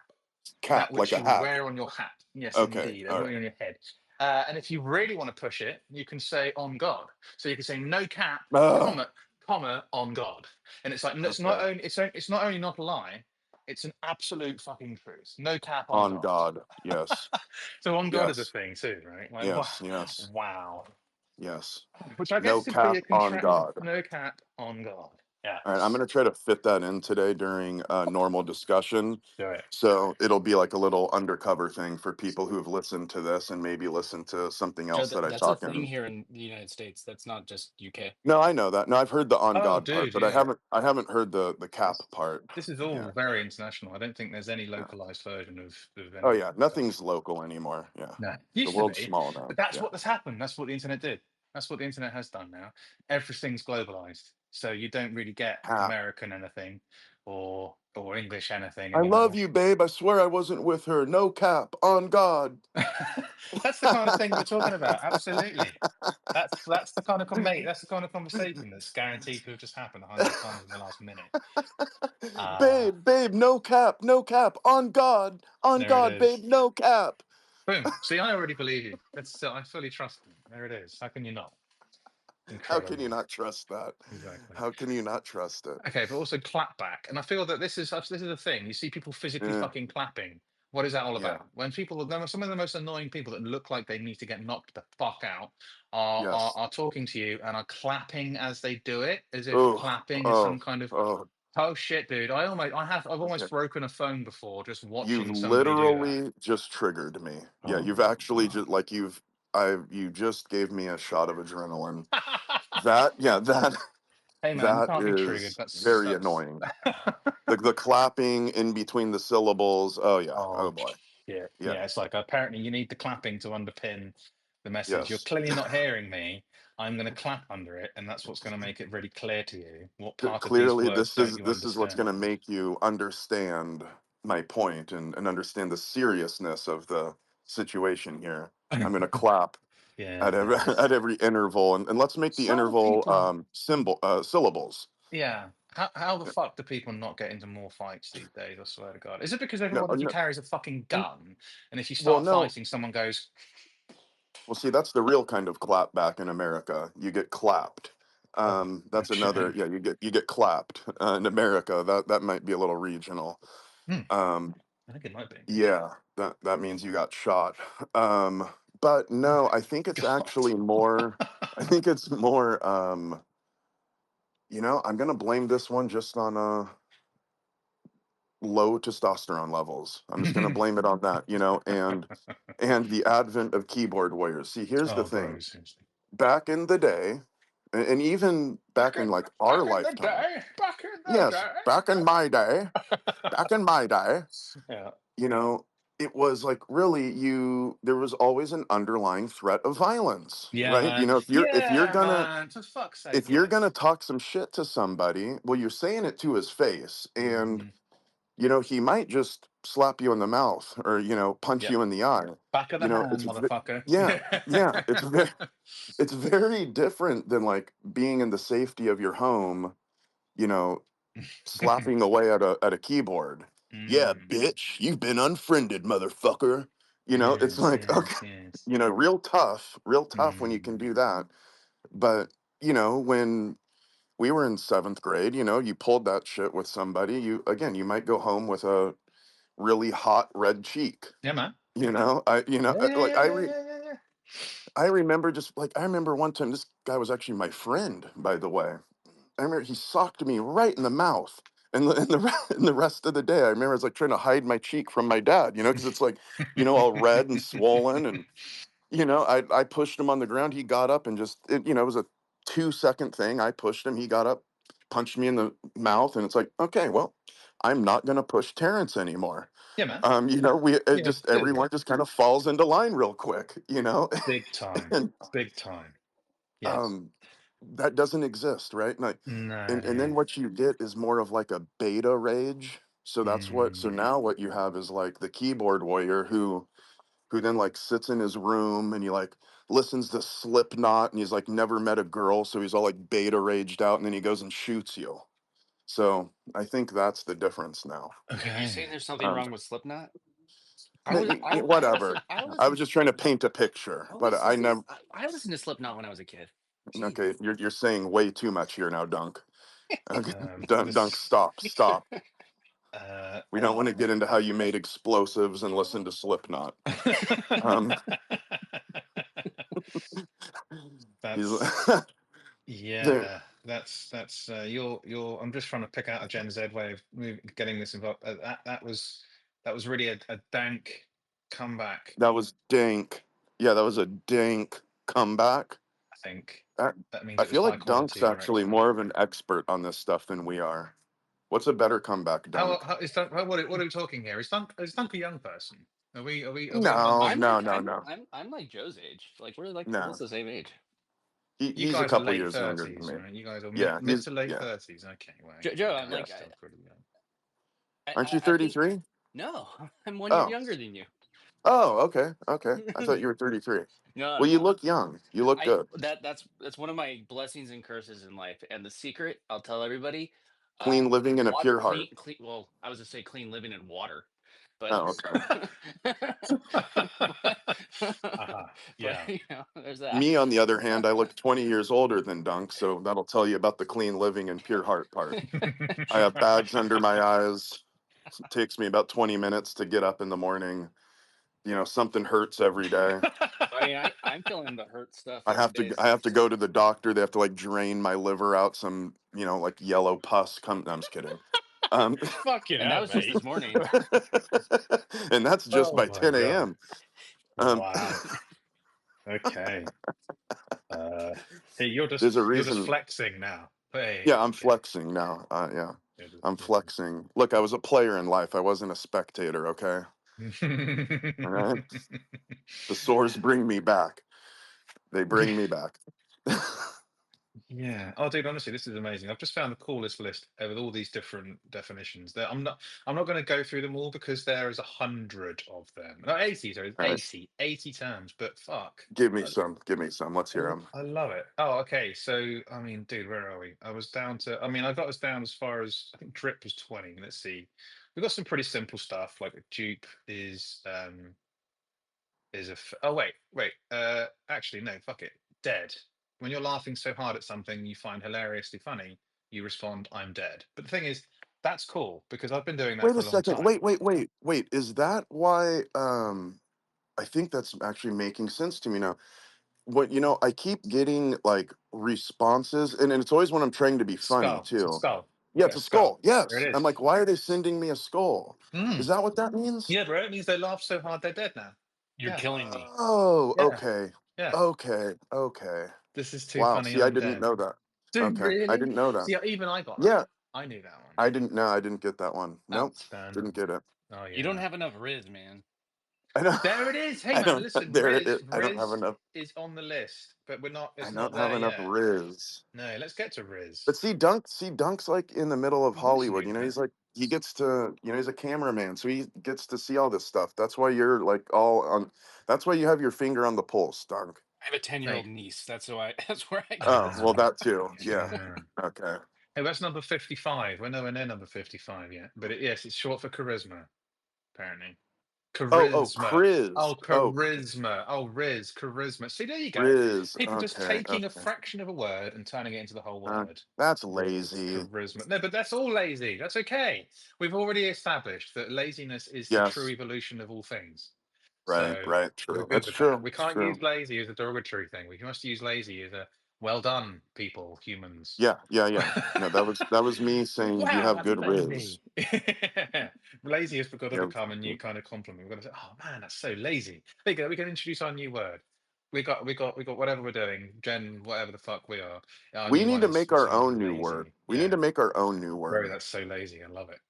Cap, like which a you hat. wear on your hat. Yes, Okay, indeed, all on right. your head. And if you really want to push it, you can say on God. So you can say no cap, Oh, comma on God. And it's like, no, okay. it's not only not a lie, it's an absolute fucking truth. No cap on On God. God. Yes. So on God is a Yes. thing too, right? Like, wow, Yes. Yes. wow. Yes. Which I No guess could be cap a on contraction. God. No cap on God. Yeah, All right, I'm gonna try to fit that in today during normal discussion. do it. So it'll be like a little undercover thing for people who have listened to this and maybe listen to something Joe, else that I that's a talk thing in. here in the United States. That's not just UK. No, I know that. No, I've heard the on Oh, God part, dude, but I yeah. haven't heard the cap part. This is Yeah, all very international. I don't think there's any yeah. localized version of Oh any of yeah, that stuff. nothing's local anymore. Yeah, No, the used to world's be, small but now. that's Yeah. what has happened. That's what the internet did. That's what the internet has done now. Everything's globalized, so you don't really get Cap. American anything or English anything I love anymore. you, babe. I swear I wasn't with her. No cap. On God. That's the kind of thing we're talking about. Absolutely. That's the kind of mate. That's the kind of conversation that's guaranteed to have just happened 100 times in the last minute. Uh Babe, no cap, no cap. On there it God, is. babe, no cap. Boom. See, I already believe you. That's I fully trust you. There it is. How can you not? How can you Incredible. not trust that? Exactly. How can you not trust it? Okay, but also clap back, and I feel that this is a thing. You see people physically Eh, fucking clapping. What is that all yeah. about? When people, some of the most annoying people that look like they need to get knocked the fuck out Yes. are talking to you and are clapping as they do it, as if Oh, clapping is some oh, kind of oh. oh shit, dude. I've Okay. almost broken a phone before just You've watching somebody do that. literally just triggered me. Yeah, you've Oh actually god. just like you just gave me a shot of adrenaline. That yeah, that Hey man, you that can't be triggered. is very That's annoying. The clapping in between the syllables. Oh yeah. Oh Oh boy. shit. Yeah. Yeah, it's like apparently you need the clapping to underpin the message. You're Yes. clearly not hearing me. I'm going to clap under it, and that's what's going to make it really clear to you what part of these Clearly words this don't is you this is what's going to understand. make you understand my point and understand the seriousness of the situation here. I'm going to clap Yeah, at every nice. at every interval, and let's make the How do interval people? syllables. Yeah, how the fuck do people not get into more fights these days? I swear to God, is it because No, everybody no, carries a fucking gun, and if you well, start no. fighting, someone goes, Well, see, that's the real kind of clap back in America. You get clapped. "Oh, That's another. okay." Yeah, you get clapped in America. That might be a little regional. Hmm, Um, I think it might be. yeah, that means you got shot. But Oh no, my I think it's God. actually more. I think it's more. I'm gonna blame this one just on low testosterone levels. I'm just gonna blame it on that. And the advent of keyboard warriors. See, here's the Oh, thing. bro, seriously. Back in the day, and even back in like our Back in the lifetime, day, back in the yes, back in my day, day. back in my day, Yeah. you know, it was like really there was always an underlying threat of violence, Yeah, right? man. Yeah, man. For fuck's sake, If you're gonna yes. talk some shit to somebody, well, you're saying it to his face, and Hmm. he might just slap you in the mouth or punch Yep. you in the eye. Back of the hand, It's motherfucker. yeah, yeah, it's very different than like being in the safety of your home, you know, slapping away at a keyboard. Yeah, Mm. bitch, you've been unfriended, motherfucker. It's Yes, like, okay, yes, yes. real tough when you can Mm. do that. But, when we were in seventh grade, you pulled that shit with somebody, you might go home with a really hot red cheek. Yeah, man. I Yeah, yeah, like yeah, yeah, yeah, yeah, yeah. I remember I remember one time this guy was actually my friend, by the way. I remember he socked me right in the mouth. And the rest of the day, I remember I was like trying to hide my cheek from my dad, because it's like, all red and swollen. And, I pushed him on the ground. He got up and it was a 2-second thing. I pushed him. He got up, punched me in the mouth. And it's like, okay, well, I'm not going to push Terrence anymore. Yeah, man. Yeah, do. Everyone just kind of falls into line real quick. Big time. And Big time. Yes. um that doesn't exist, right? And then No. what you get is more of like a beta rage. So Mm. now what you have is like the keyboard warrior who then like sits in his room and he like listens to Slipknot and he's like never met a girl, so he's all like beta raged out, and then he goes and shoots you. So I think that's the difference now. You say Okay. there's something um wrong with Slipknot? I Whatever. listen. I I was listen. just trying to paint a picture, I but I listen. never. I listened to Slipknot when I was a kid. Okay, Jeez. you're saying way too much here now, Dunk. Okay, Dunk, This. stop. Uh. We don't want to get into how you made explosives and listen to Slipknot. Um, he's That's there. yeah. That's you're. I'm just trying to pick out a Gen Z way of getting this involved. That was really a dank comeback. That was dank. Yeah, that was a dank comeback. I think That, that means I it was feel high like quality Dunk's actually direction. more of an expert on this stuff than we are. What's a better comeback, Dunk? How is Dunk? What are we talking here? Is Dunk a young person? Are we No, amongst? I'm no, like no, no, I'm like Joe's age. Like we're like no. almost the same age. You He's a guys are couple late years younger than 30s, me. right? You guys are Yeah, mid he's to late yeah. 30s. Okay, well, you Joe, I'm guys are like still pretty young. Aren't you I think 33? no, I'm 1 year Oh, younger than you. oh, okay, okay. I thought you were 33. No, Well, you no. look young. You look I good. that's one of my blessings and curses in life. And the secret, I'll tell everybody, Clean living and a water pure heart. clean. Well, I was to say clean living and water, but Oh, okay. but, Yeah. there's that. Me, on the other hand, I look 20 years older than Dunk, so that'll tell you about the clean living and pure heart part. I have bags under my eyes. It takes me about 20 minutes to get up in the morning. You know, something hurts every day. I mean, I'm feeling the hurt stuff I every have day. to I have to go to the doctor. They have to like drain my liver out some, like yellow pus come no, I'm just kidding. Um, Fucking And that hell, was just mate. this morning. and that's just Oh by my 10 god. a.m. Um, Wow. Okay. Hey, you're there's a just reason. flexing now. Yeah, Hey, I'm flexing now. Yeah, I'm you're just flexing. Look, I was a player in life. I wasn't a spectator. Okay, all right. The sores bring me back. They bring me back. Yeah. Oh, dude, honestly, this is amazing. I've just found the coolest list with all these different definitions. I'm not going to go through them all because there is 100 of them. No, 80. Sorry, All right, 80 terms. But fuck, give me I, some. Give me some. Let's hear them. I love it. Oh, okay. So, I mean, dude, where are we? I was down to. I mean, I got us down as far as I think drip was 20. Let's see. We've got some pretty simple stuff like a dupe oh wait actually no, fuck it, dead. When you're laughing so hard at something you find hilariously funny, you respond, I'm dead. But the thing is, that's cool because I've been doing that Wait for a a long second. time. Wait. Is that why? I think that's actually making sense to me now. What I keep getting like responses, and it's always when I'm trying to be funny Skull, too. skull. Yeah, You get it's a a skull. skull. There Yes. it I'm is. like, why are they sending me a skull? Is Mm. that what that means? Yeah, bro, it means they laugh so hard they're dead now. You're Yeah, killing me. Oh, yeah, okay. yeah. Okay. This is too Wow. funny, See, I I'm didn't dead. know that. Dude, Okay. I really? didn't know that. See, even I got that. Yeah. I knew that one. I didn't know. I didn't get that one. Nope. Didn't Outstanding. get it. Oh You don't yeah. have enough Riz, man. I don't, There it is. Hey I man, don't, listen, there it is. I don't have Riz enough. is on the list, but we're not. I It's not don't have there enough yet. Riz. No, let's get to Riz. But Dunk's like in the middle of Of course he Hollywood. is, man. He's like he gets to, he's a cameraman, so he gets to see all this stuff. That's why you're like all on. That's why you have your finger on the pulse, Dunk. I have a 10-year-old Mate. niece. That's why. That's where I get Oh this well, from. that too. Yeah. Yeah. Okay. Hey, that's number 55. We're nowhere near number 55 yet. But yes, it's short for charisma, apparently. Oh, Charisma. Chris. Oh, Oh, charisma. Oh, Riz, charisma. See, there you go. Riz. People just Okay. taking a Okay. fraction of a word and turning it into the whole word. That's Riz, lazy. charisma. No, but that's all lazy. That's okay. We've already established that laziness is the true Yes. evolution of all things. Right. So Right. we're True. good That's with that. true. We It's can't use true. lazy as a derogatory thing. We must use lazy as a well done, people, humans. Yeah. Yeah. Yeah. No, that was me saying you Wow, have that's good Riz. lazy. Lazy has got to You become a new have, kind of compliment. We've got to say, "Oh man, that's so lazy." There you go. We can introduce our new word. We got whatever we're doing, Gen, whatever the fuck we are. Our we new need one to is make our something own new word. lazy. We need Yeah, to make our own new bro, word. that's so lazy. I love it.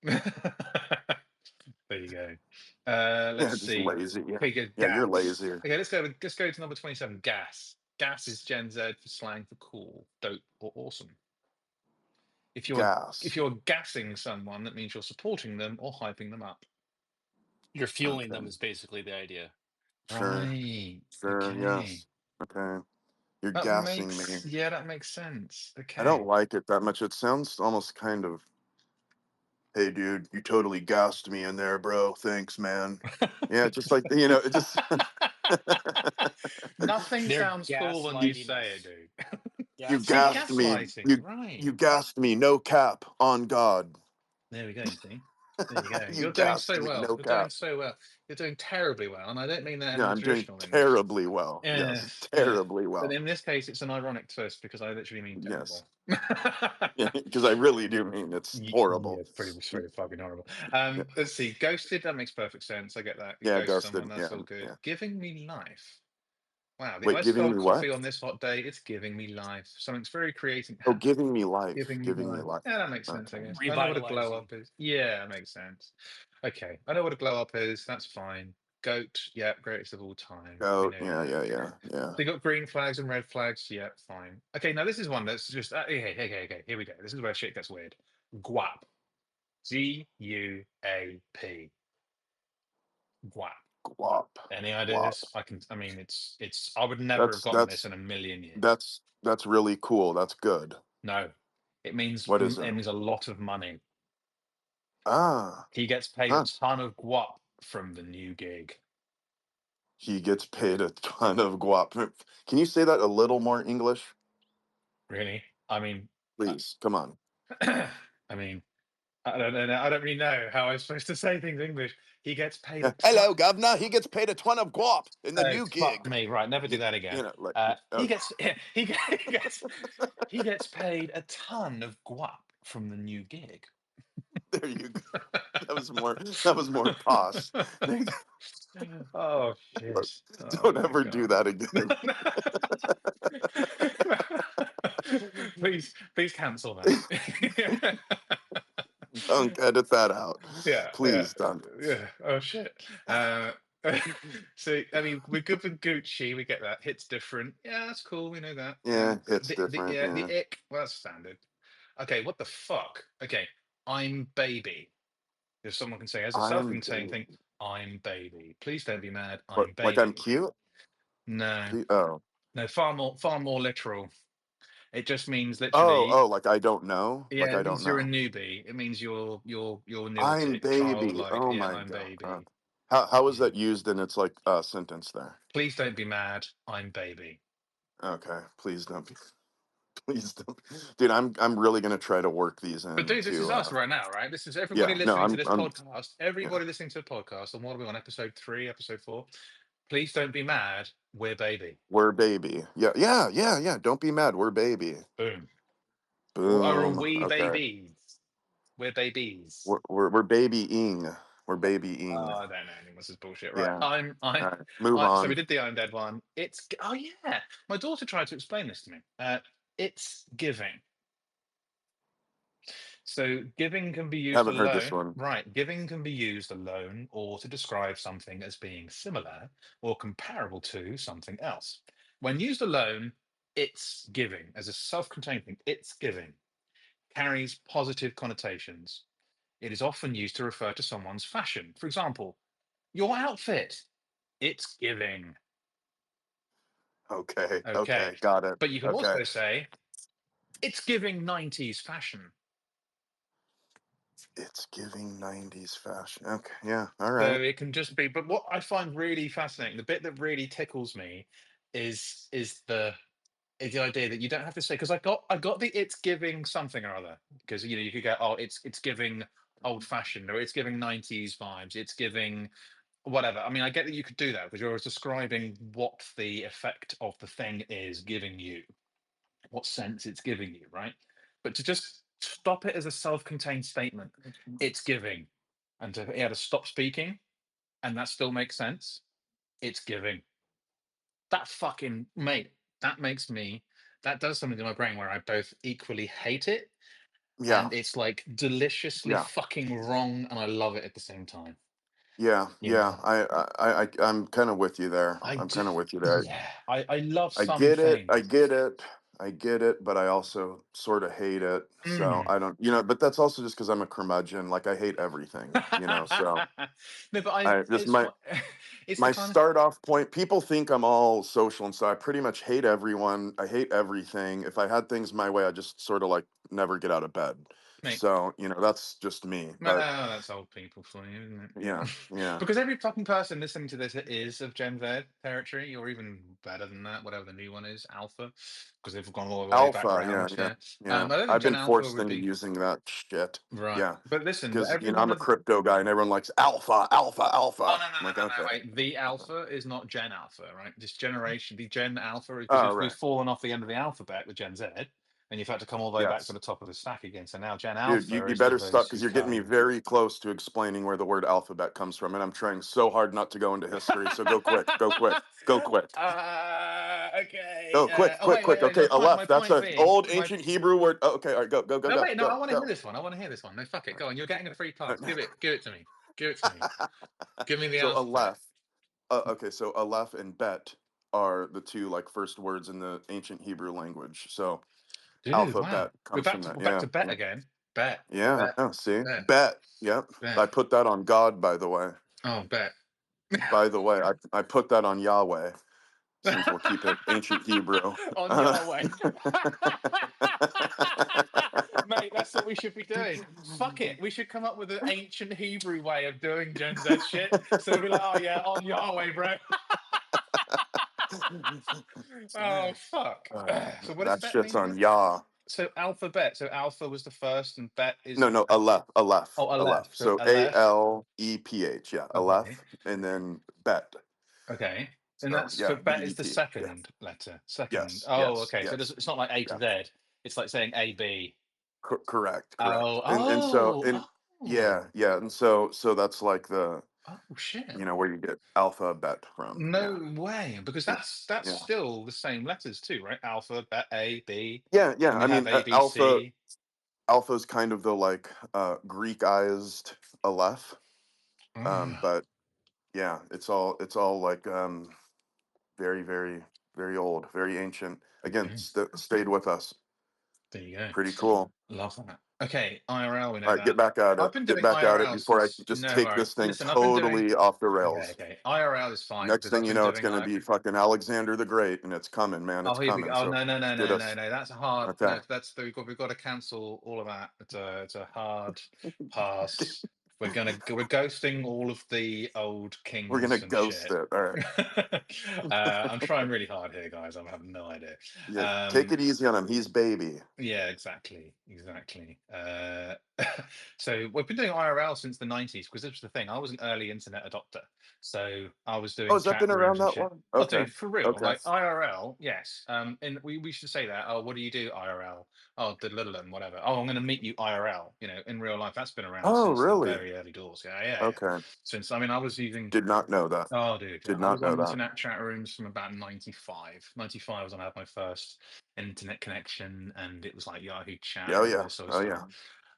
There you go. Yeah, Let's just see. lazy. Yeah. Okay, good. Yeah, you're Gas. lazy. Okay, let's go to number 27. Gas. Gas is Gen Z for slang for cool, dope, or awesome. If you're if Gas. you're gassing someone, that means you're supporting them or hyping them up. You're fueling them Okay. is basically the idea. Sure. Right. Sure. Okay. Yes. Okay. You're That gassing me. makes yeah, that makes sense. I don't Okay. like it that much. It sounds almost kind of, hey, dude, you totally gassed me in there, bro. Thanks, man. Yeah, just like, it just, Nothing They're sounds cool when you gaslighting say it, us. dude. you See, Gaslighting gassed us. me. gaslighting, You right. gassed me. No cap on God. There we go, you see. There you go. You You're doing gassed so me, well. no You're doing cap. so well. You're doing terribly well, and I don't mean that Yeah, in the I'm doing traditional English. terribly well. Yes, Yes, yeah. terribly But well. in this case, it's an ironic twist because I literally mean Yes. terrible. Yeah, because I really do mean it's Yeah, horrible. it's pretty fucking horrible. Yeah, Let's see. Ghosted, that makes perfect sense. I get that. You yeah, ghost someone, ghosted. that's Yeah, all good. yeah. Giving me life. Wow, the Wait, iced giving cold me coffee what? on this hot day, it's giving me life. Something's very creative. Oh, giving me life. Giving me Giving me life. life. Yeah, that makes sense, I Okay. guess. I know what a glow Revitalizing. up is. Yeah, that makes sense. Okay, I know what a glow up is. That's fine. Goat, yeah, greatest of all time. We Oh, know yeah, that. yeah, yeah, yeah. They got green flags and red flags. Yeah, fine. Okay, now this is one that's just okay. Here we go. This is where shit gets weird. Guap. Guap. Guap. Guap. Any Guap. ideas? I mean, it's. I would never have That's gotten this that's in a million years. that's really cool. That's good. No, What is it it? means a lot of money. Ah, He gets paid a huh. ton of guap from the new gig. He gets paid a ton of guap. Can you say that a little more English, Really? I mean, please? Come on. I mean, I don't know. I don't really know how I'm supposed to say things in English. He gets paid a Yeah. ton. Hello, governor. He gets paid a ton of guap in the Oh, new fuck gig. me! Right, never do that again. Like, He oh, gets he gets he gets paid a ton of guap from the new gig. there you go. That was more. That was more posh. Oh shit! Oh Don't my ever do god! that again. Please cancel that. Dunk, edit that out. Yeah, yeah, Please, Dunk. yeah. Oh shit. So I mean, we're good with Gucci. We get that. Hits different. Yeah, that's cool. We know that. Yeah, it's different. The Yeah. ick. Well, that's standard. Okay, what the fuck? Okay, I'm baby. If someone can say as a I'm self-contained thing, I'm baby. Please don't be mad. what, I'm like I'm baby. cute? No, Oh. no. Far more literal. It just means Oh, literally. oh, like I don't know? Yeah, Like I it don't means you're a know. newbie. It means you're I'm neurotic, baby. childlike. Oh Yeah, my I'm god. baby. How is Yeah. that used in its like sentence there? Please don't be mad. I'm baby. Okay, please don't be please don't. Dude, I'm really gonna try to work these But dude, this is into us right now, right? This is everybody yeah, no, listening to this I'm podcast. yeah. Everybody listening to the podcast. And what are we on? Episode 3, episode 4. Please don't be mad. We're baby. We're baby. Yeah, yeah, yeah, yeah. Don't be mad. We're baby. Boom. Or are Boom. we Okay. babies? We're babies. We're babying. We're babying. Oh, I don't know anymore. This is bullshit. Right. Yeah. All right. Move I. So we on. did the I'm dead one. Oh yeah. My daughter tried to explain this to me. It's giving. So giving can be used Haven't heard this alone, one. right? Giving can be used alone or to describe something as being similar or comparable to something else. When used alone, it's giving as a self-contained thing. It's giving carries positive connotations. It is often used to refer to someone's fashion. For example, your outfit. It's giving. Okay. Okay. Okay. Got it. But you can Okay. also say it's giving 90s fashion. It's giving 90s fashion. Okay. Yeah. All So right. it can just be, but what I find really fascinating, the bit that really tickles me is the idea that you don't have to say, because I got the it's giving something or other. Because you could go, oh, it's giving old fashioned, or it's giving 90s vibes, it's giving whatever. I mean, I get that you could do that because you're describing what the effect of the thing is giving you, what sense it's giving you, right? But to just stop it as a self-contained statement, it's giving, and to yeah, to stop speaking, and that still makes sense. It's giving. That fucking mate. That makes me. That does something to my brain where I both equally hate it Yeah. and it's like deliciously Yeah. fucking wrong, and I love it at the same time. Yeah. You Yeah. know, I'm kind of with you there. I I'm do. kind of with you there. Yeah, I love I some get it. I things. get it. I get it, but I also sort of hate it. So Mm. I don't, but that's also just because I'm a curmudgeon. Like I hate everything. So No, but I I just it's what it's the my kind of start off point, people think I'm all social, and so I pretty much hate everyone. I hate everything. If I had things my way, I just sort of like never get out of bed. Mate. So, that's just me. No, But that's old people for you, isn't yeah, it? yeah. Because every fucking person listening to this is of Gen Z territory, or even better than that, whatever the new one is, Alpha, because they've gone all the way back Alpha, yeah, round. yeah, Yeah. yeah. I don't think I've Gen been Alpha forced would into be using that shit. right. Yeah. But listen, Because, every one I'm a of the crypto guy and everyone likes alpha, alpha, oh alpha. no no I'm no like, no no okay. wait, the Alpha is not Gen Alpha, right? This generation, the Gen Alpha, because Oh, we've right. fallen off the end of the alphabet with Gen Z, and you've had to come all the way back to Yes. the top of the stack again. So now Gen Dude, you, Alpha you is for better those stop who because you're getting me come. very close to explaining where the word alphabet comes from. And I'm trying so hard not to go into history. So go quick, go quick, go quick. Okay. Go quick, Oh quick, wait, wait, quick. wait. Okay, My Aleph. That's point an being, old my ancient Hebrew word. Oh, okay, all right, go, go, go, no go, wait, no. I go, want to hear go. this one. I want to hear this one. No, fuck it. Go on. You're getting a free pass. Give it to me. Give it to me. Give me the So alphabet. Aleph. Okay, so Aleph and Bet are the two like first words in the ancient Hebrew language. So Dude, wow. alphabet comes from that. We're back Yeah, to bet yeah, again. Bet. yeah. Bet. Oh, see, Bet. Bet. Yep. I Bet. put that on God, by the way. Oh, bet. By the way, I put that on Yahweh, since we'll keep it ancient Hebrew. On Yahweh. Mate, that's what we should be doing. Fuck it. We should come up with an ancient Hebrew way of doing Gen Z shit. So we'll be like, oh yeah, on Yahweh, bro. Oh fuck. So what does That bet shit's mean on again? Yah. So alphabet. So alpha was the first and bet is No, the no, second. Aleph, Oh, Aleph. Aleph. So So Aleph. Aleph, yeah, Okay. Aleph, and then Bet. Okay. And So that's yeah, for bet is the Bet. Yeah. second letter. Second. Yes, Oh, yes, okay. So yes. it's not like A to Yeah. Z. It's like saying A B. Correct, Oh, correct. And so oh, yeah, oh, yeah, and so that's like the oh shit. where you get alphabet from. Yeah, No way. Because yeah, that's yeah, still the same letters too, right? Alpha, bet, A, B. yeah, yeah. Then I we have mean, A, B, alpha C. alpha's kind of the like Greekized Aleph, Ah, but yeah, it's all like very, very, very old, very ancient. Again, okay. stayed with us. There you go. Pretty cool. Love that. Okay, IRL, we know All right, get that. back at I've it. been Get doing back at it IRL before I since just no take worries. this thing Listen, I've been doing totally off the okay, rails. okay. IRL is fine Next because thing I've you been know, it's doing going to I be fucking Alexander the Great, and it's coming, man. It's oh, here we go. coming. Oh So no, no, no, get no, no, us. no. That's a hard Okay, no, that's we've got to cancel all of that. It's a hard pass. We're ghosting all of the old we're gonna kings and ghost shit. it. All right. I'm trying really hard here, guys. I have no idea. Yeah, take Um, it easy on him. He's baby. yeah, exactly, exactly. So we've been doing IRL since the 90s because this was the thing. I was an early internet adopter, so I was Oh, doing has that chat been around rooms and that shit. long? Oh, Okay. dude, for real, Okay. like IRL, yes. And we should say that. Oh, what do you do IRL? Oh, little and whatever. Oh, I'm going to meet you IRL. In real life, that's been around Oh, since the really? very early doors. Yeah, yeah, yeah. Okay. Since I mean, I was using. Did not know that. Oh, dude, yeah, Did I not was know on that. internet chat rooms from about 95. 95 was when I had my first internet connection, and it was like Yahoo Chat Oh and all yeah. this sort of Oh stuff.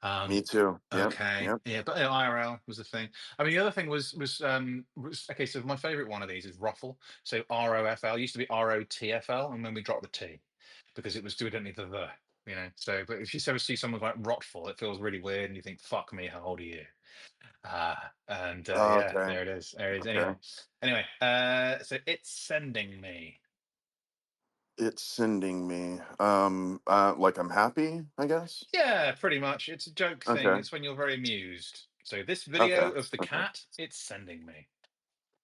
yeah. Me Um, too. Yep. okay, Yep. yeah, but IRL was the thing. I mean, the other thing was okay. So my favorite one of these is Ruffle. So ROFL used to be ROTFL, and then we dropped the T because it was we don't need the. So, but if you ever see someone like Rotful, it feels really weird, and you think, "Fuck me, how old are you?" And yeah, Okay. there it is. There it is. Okay. Anyway, so it's sending me. It's sending me. Like I'm happy, I guess. Yeah, pretty much. It's a joke thing. Okay. It's when you're very amused. So this Okay. video of the Okay. cat, it's sending me.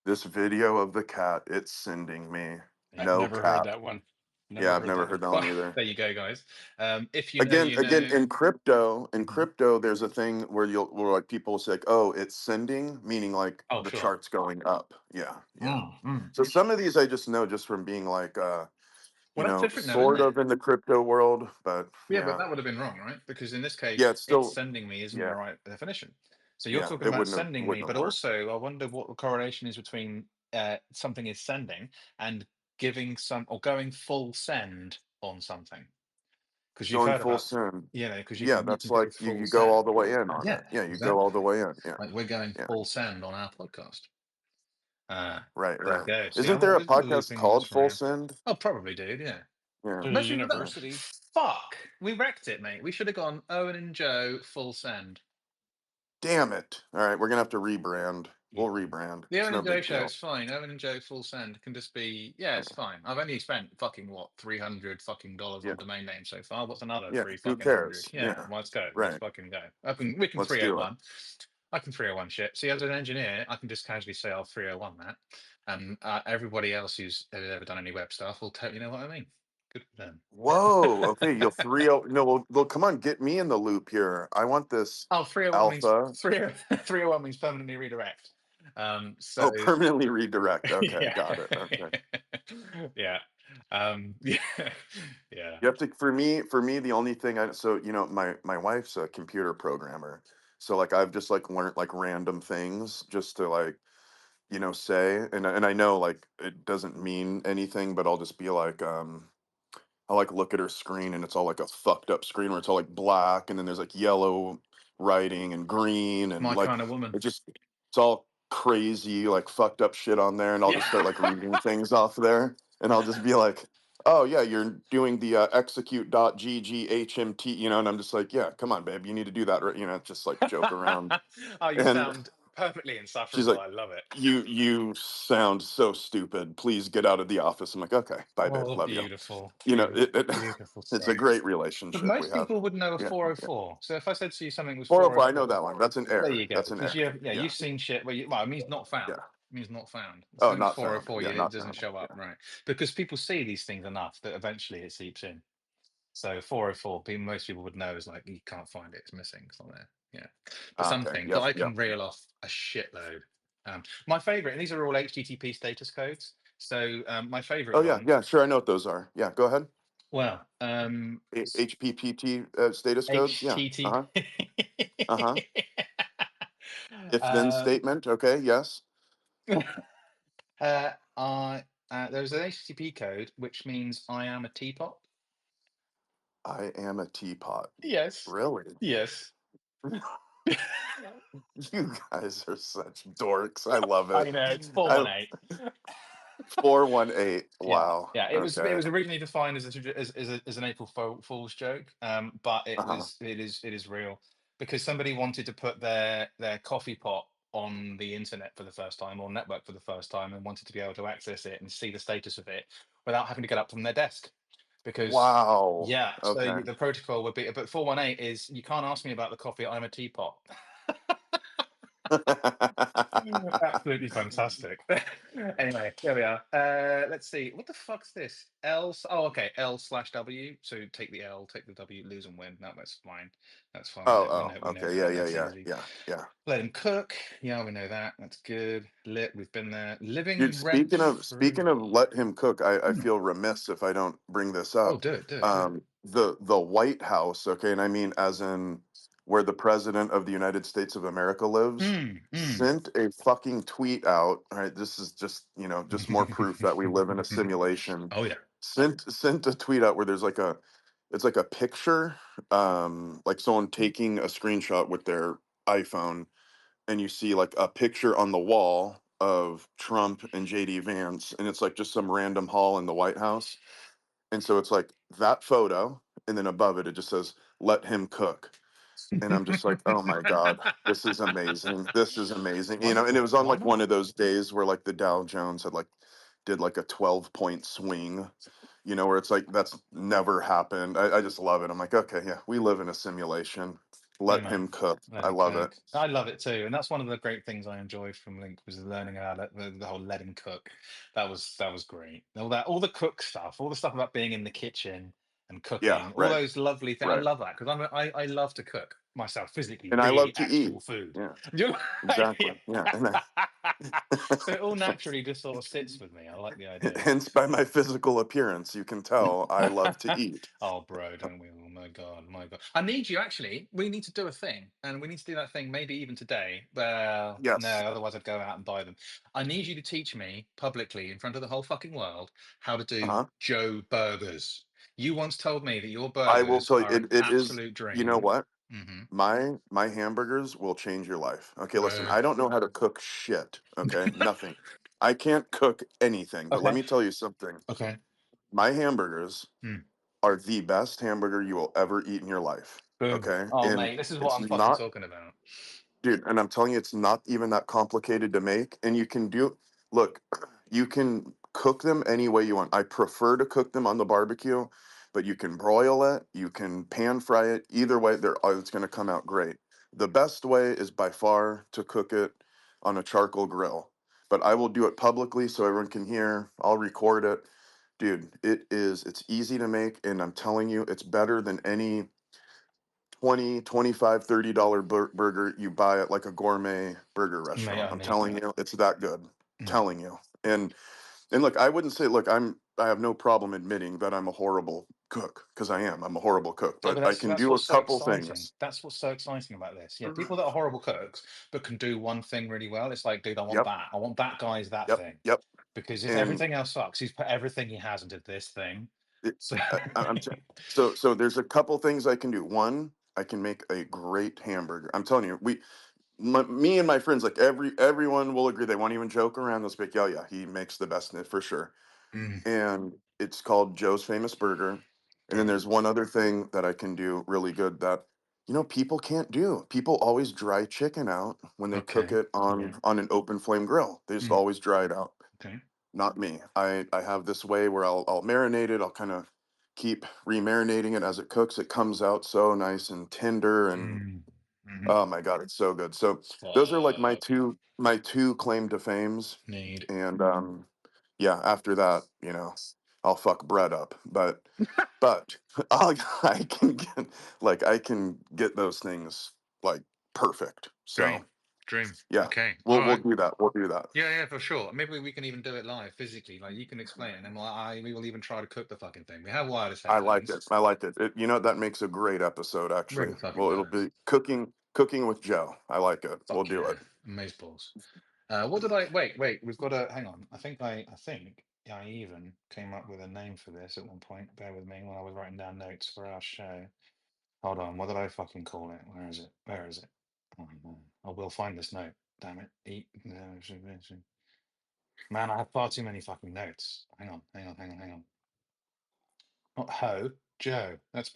This video of the cat, it's sending me. There you I've go. No never heard cap. that one. Yeah, Never I've heard never that heard one. that one Well, either. there you go, guys. If you know, Again, you again, know. Mhm. in crypto, there's a thing where like people say, like, oh, it's sending, meaning like Oh, the sure. chart's going up. Yeah, yeah. Mm. So some of these I just know just from being like, Well, that's different now, isn't sort it? of in the crypto world, but Yeah, but yeah, that would have been wrong, right? Because in this yeah, case, it's it's still, sending me isn't the yeah, right definition. So you're yeah, talking it about wouldn't have sending me, wouldn't have but worked. also I wonder what the correlation is between something is sending and giving some or going full send on something. Because you've Going heard full about, send. because you Yeah, can that's go like full you go all send. the way in on it. Yeah, Yeah, you go all the exactly. way in. Yeah, Like we're going yeah. full send on our podcast. Right, There you right. go. See, Isn't there a we're podcast looping this called Full around. Send? Oh, probably, dude. Yeah. Yeah. To the Imagine that. university. Fuck, we wrecked it, mate. We should have gone Owen and Joe full send. Damn it. All right, we're gonna have to rebrand. We'll rebrand. The It's Owen no and Joe big show deal. is fine. Owen and Joe full send can just be, yeah, Yeah. it's fine. I've only spent fucking what, $300 Yeah. on domain names so far. What's another Yeah. three Who fucking hundred? cares? Yeah, Yeah. well, let's go. Let's Right. fucking go. We can Let's do it. 301. I can 301 shit. See, as an engineer, I can just casually say I'll 301 that. And everybody else who's ever done any web stuff will totally know what I mean. Good for them. Whoa. Okay. You'll 3-0. No, well, come on. Get me in the loop here. I want this Oh, 301 means alpha. 301 means permanently redirect. So Oh, permanently redirect. Okay. Got it. yeah. Okay. Yeah. Yeah. Yeah. You have to, for me, the only thing so, my wife's a computer programmer. So like, I've just like learned like random things just to like, say, and I know like it doesn't mean anything, but I'll just be like, I like look at her screen and it's all like a fucked up screen where it's all like black and then there's like yellow writing and green and My like kind of woman. it's all crazy like fucked up shit on there and I'll Yeah. just start like reading things off there and I'll just be like, oh yeah, you're doing the execute.gghmt, and I'm just like, yeah, come on, babe, you need to do that, right? Just like joke around. Oh, you And sound perfectly she's insufferable. like, I love it. you sound so stupid. Please get out of the office. I'm like, okay, bye, babe. Oh, Love you. beautiful. It, Beautiful. it Beautiful it's a stuff. great But relationship we most have. people would know a Yeah. 404. So if I said to you something was 404, I know 404, that one. That's an there error. you go. That's an Because error. Yeah. you've seen shit where well, it means not found. Yeah. It means not found. If Oh, something's not found. 404, Yeah, it not doesn't found. show up, Yeah. right? Because people see these things enough that eventually it seeps in. So 404, most people would know is like you can't find it, it's missing, it's not there. Yeah. For some Okay. things, but Yep. I Yep. can reel off a shitload. My favorite, and these are all HTTP status codes. So my favorite Oh yeah. one, Yeah. Sure. I know what those are. Yeah. Go ahead. well, HPPT status codes. Yeah. Uh huh. Uh huh. HTTP. If then um, statement. Okay. Yes. I there's an HTTP code which means I am a teapot. I am a teapot. Yes. Really? Yes. You guys are such dorks. I love I it. know it's I 418. 418. Yeah, Wow. yeah. It Okay. was originally defined as as an April Fool's joke, but Uh-huh. it is real because somebody wanted to put their coffee pot on the internet for the first time or network for the first time and wanted to be able to access it and see the status of it without having to get up from their desk. Because Wow. yeah, so Okay. the protocol would be, but 418 is you can't ask me about the coffee. I'm a teapot. Absolutely fantastic. Anyway, here we are. Let's see. What the fuck's this? Oh, okay. L/W. So take the L, take the W, lose and win. No, that's fine. That's fine. Oh, We know okay. Yeah, that. yeah, That's yeah, easy. yeah, yeah. Let him cook. Yeah, we know that. That's good. Lit. We've been there. Dude, Living rent speaking of free. let him cook, I Hmm. feel remiss if I don't bring this Oh, up. do it. Do it. Do it. The White House, okay, and I mean as in where the President of the United States of America lives, Mm, sent a fucking tweet out. All right, this is just, just more proof that we live in a mm. simulation. Oh yeah. Sent a tweet out where there's like it's like a picture, like someone taking a screenshot with their iPhone, and you see like a picture on the wall of Trump and JD Vance, and it's like just some random hall in the White House. And so it's like that photo, and then above it, it just says, let him cook. And I'm just like, oh my God, this is amazing. This is amazing. And it Wonderful. was on Why like one not? of those days where like the Dow Jones had like did like a 12-point swing, where it's like that's never happened. I just love it. I'm like, okay, yeah, we live in a simulation. Let Amen. him cook. Let I him love it. cook. I love it too, and that's one of the great things I enjoyed from Link was learning about the whole let him cook. That was great. All the cook stuff, all the stuff about being in the kitchen and Yeah, cooking, all right. those lovely things. I Right. love that because I love to cook myself physically, And I really love to eat. actual food. Yeah, You're exactly. like, Yeah. And so it all naturally just sort of sits with me. I like the idea. hence by my physical appearance, you can tell I love to eat. Oh, bro, don't we all? My God, my God. I need you actually. We need to do a thing, and we need to do that thing maybe even today. Well, no, Yes. otherwise I'd go out and buy them. I need you to teach me publicly in front of the whole fucking world how to do Uh-huh. Joe burgers. You once told me that your I will burgers tell you, are an it is, absolute you know dream. what? Hmm. My hamburgers will change your life. Okay, listen, Bro. I don't know how to cook shit. Okay, nothing. I can't cook anything, but let Okay. me tell you something. Okay. My hamburgers Hmm. are the best hamburger you will ever eat in your life. Boom. Okay, Oh, and mate, this is what it's I'm fucking not talking about. dude, and I'm telling you, it's not even that complicated to make. And you can look, you can cook them any way you want. I prefer to cook them on the barbecue, but you can broil it, you can pan fry it. Either way, it's going to come out great. The best way is by far to cook it on a charcoal grill. But I will do it publicly so everyone can hear. I'll record it. Dude, it's easy to make, and I'm telling you, it's better than any 20, 25, $30 burger you buy at like a gourmet burger Mate, restaurant. I I'm need telling that. you, it's that good. Mm. Telling you. And look, I wouldn't say, look, I have no problem admitting that I'm a horrible cook, because I am. I'm a horrible cook, Yeah, but but I can that's do a what's so couple exciting. things. That's what's so exciting about this. Yeah, people that are horrible cooks but can do one thing really well. It's like, dude, I want Yep, that. I want that guy's that yep, thing. yep. Because if And everything else sucks, he's put everything he has into this thing. it, So I'm so there's a couple things I can do. One, I can make a great hamburger. I'm telling you, me and my friends, like everyone will agree. They won't even joke around. They'll speak, oh yeah, he makes the best for sure. Mm, And it's called Joe's Famous Burger. And then right. there's one other thing that I can do really good that people can't do. People always dry chicken out when they cook Okay. it Yeah. on an open flame grill. They just Mm, always dry it out. okay. Not me. I have this way where I'll marinate it. I'll kind of keep remarinating it as it cooks. It comes out so nice and tender, and Mm, hmm. oh my god, it's so good. So those are like my Fuck. two claim to fames. Need. And yeah, after that, I'll fuck bread up. But I can get those things like perfect. So Dream. Dream. yeah, Okay. All we'll right. do that. We'll do that. Yeah, yeah, for sure. Maybe we can even do it live physically. Like you can explain it, and we will even try to cook the fucking thing. We have wireless I like it. headphones. I like it. That makes a great episode, actually. Really fucking Well, it'll does. be cooking with Joe. I like it. We'll Fuck do yeah, it. amaze balls. What did I wait? We've got to hang on. I think I even came up with a name for this at one point. Bear with me when I was writing down notes for our show. Hold on, what did I fucking call it? Where is it? Where is it? Oh, no. I will find this note. Damn it. Man, I have far too many fucking notes. Hang on. Not Ho, Joe. That's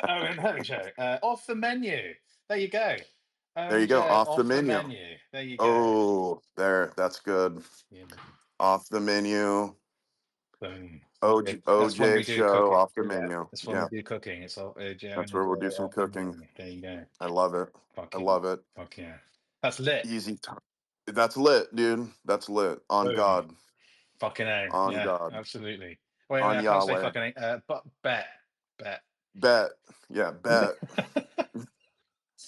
Owen Ho Joe. Off the menu. There you go. There Owen you go. Joe Off the off the menu. menu. There you go. Oh, there. That's good. Yeah. Off the menu. Boom. OJ, That's when we OJ do show cooking. off the Yeah. menu. That's when we Yeah, do cooking. It's all Joe that's and where we'll do some off the cooking. menu. There you go. I love it. Fuck I yeah. love it. Fuck yeah. That's lit. Easy time. That's lit, dude. That's lit. On Boom. God. Fucking A. On Yeah, God. absolutely. Wait, On I can't say Yahweh. fucking A. But bet. Bet. Bet. Yeah, bet.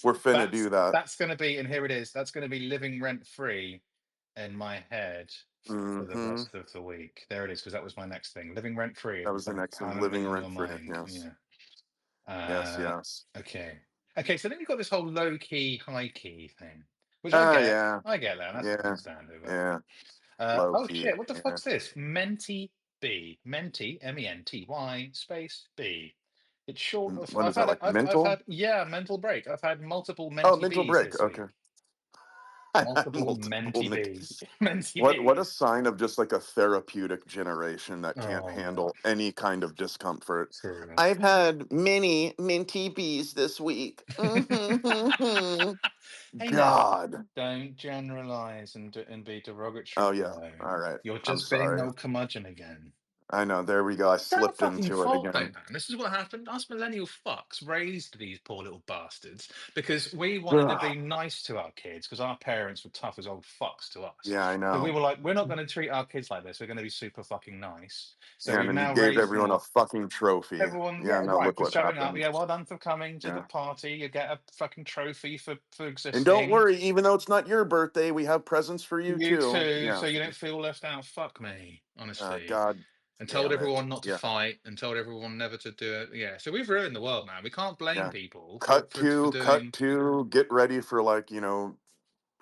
We're finna That's do that. that's gonna be, and here it is. That's gonna be living rent free in my head for the Mm-hmm. rest of the week. There it is, because that was my next thing. Living rent free. That It's was the like next thing. permanently Living in your rent free. mind. Yes. Yeah. Yes, Uh, yes. okay. Okay, so then you've got this whole low key, high key thing, which I Ah, get. yeah. I get that. That's fucking Yeah. standard, whatever. Yeah. Low Oh key. shit, what the Yeah. fuck's this? Menti B. Menti, Menty space B. It's short of What is that, like I've mental? had yeah, mental break. I've had multiple Oh, Menti mental Bs break. this Okay. week. I had Multiple multiple Menti Nick. Bs. Menti What a Bs. sign of just like a therapeutic generation that can't Oh, handle any kind of discomfort. true. I've had many minty bees this week. Hey now, God. don't generalize and be derogatory, Oh yeah. Joe. All right. You're I'm just being an sorry. old curmugin again. I know. There we go. I It's our slipped fucking into it fault though, again. man. This is what happened. Us millennial fucks raised these poor little bastards because we wanted to be Ugh. nice to our kids because our parents were tough as old fucks to us. Yeah, I So we know. were like, we're not going to treat our kids like this. We're going to be super fucking nice. So Yeah, and we've then you now gave raised them everyone a up. fucking trophy. Everyone, Yeah, yeah, no, right, look for what showing up. happened. Yeah, well done for coming to the Yeah. party. You get a fucking trophy for And don't existing. worry, even though it's not your birthday, we have presents for you You too. too, Yeah. so you don't feel left out. Fuck me, honestly. God And told damn it. everyone not to Yeah. fight and told everyone never to do it. Yeah, so we've ruined the world, man. We can't blame Yeah. people for Cut for to, cut doing to, get ready for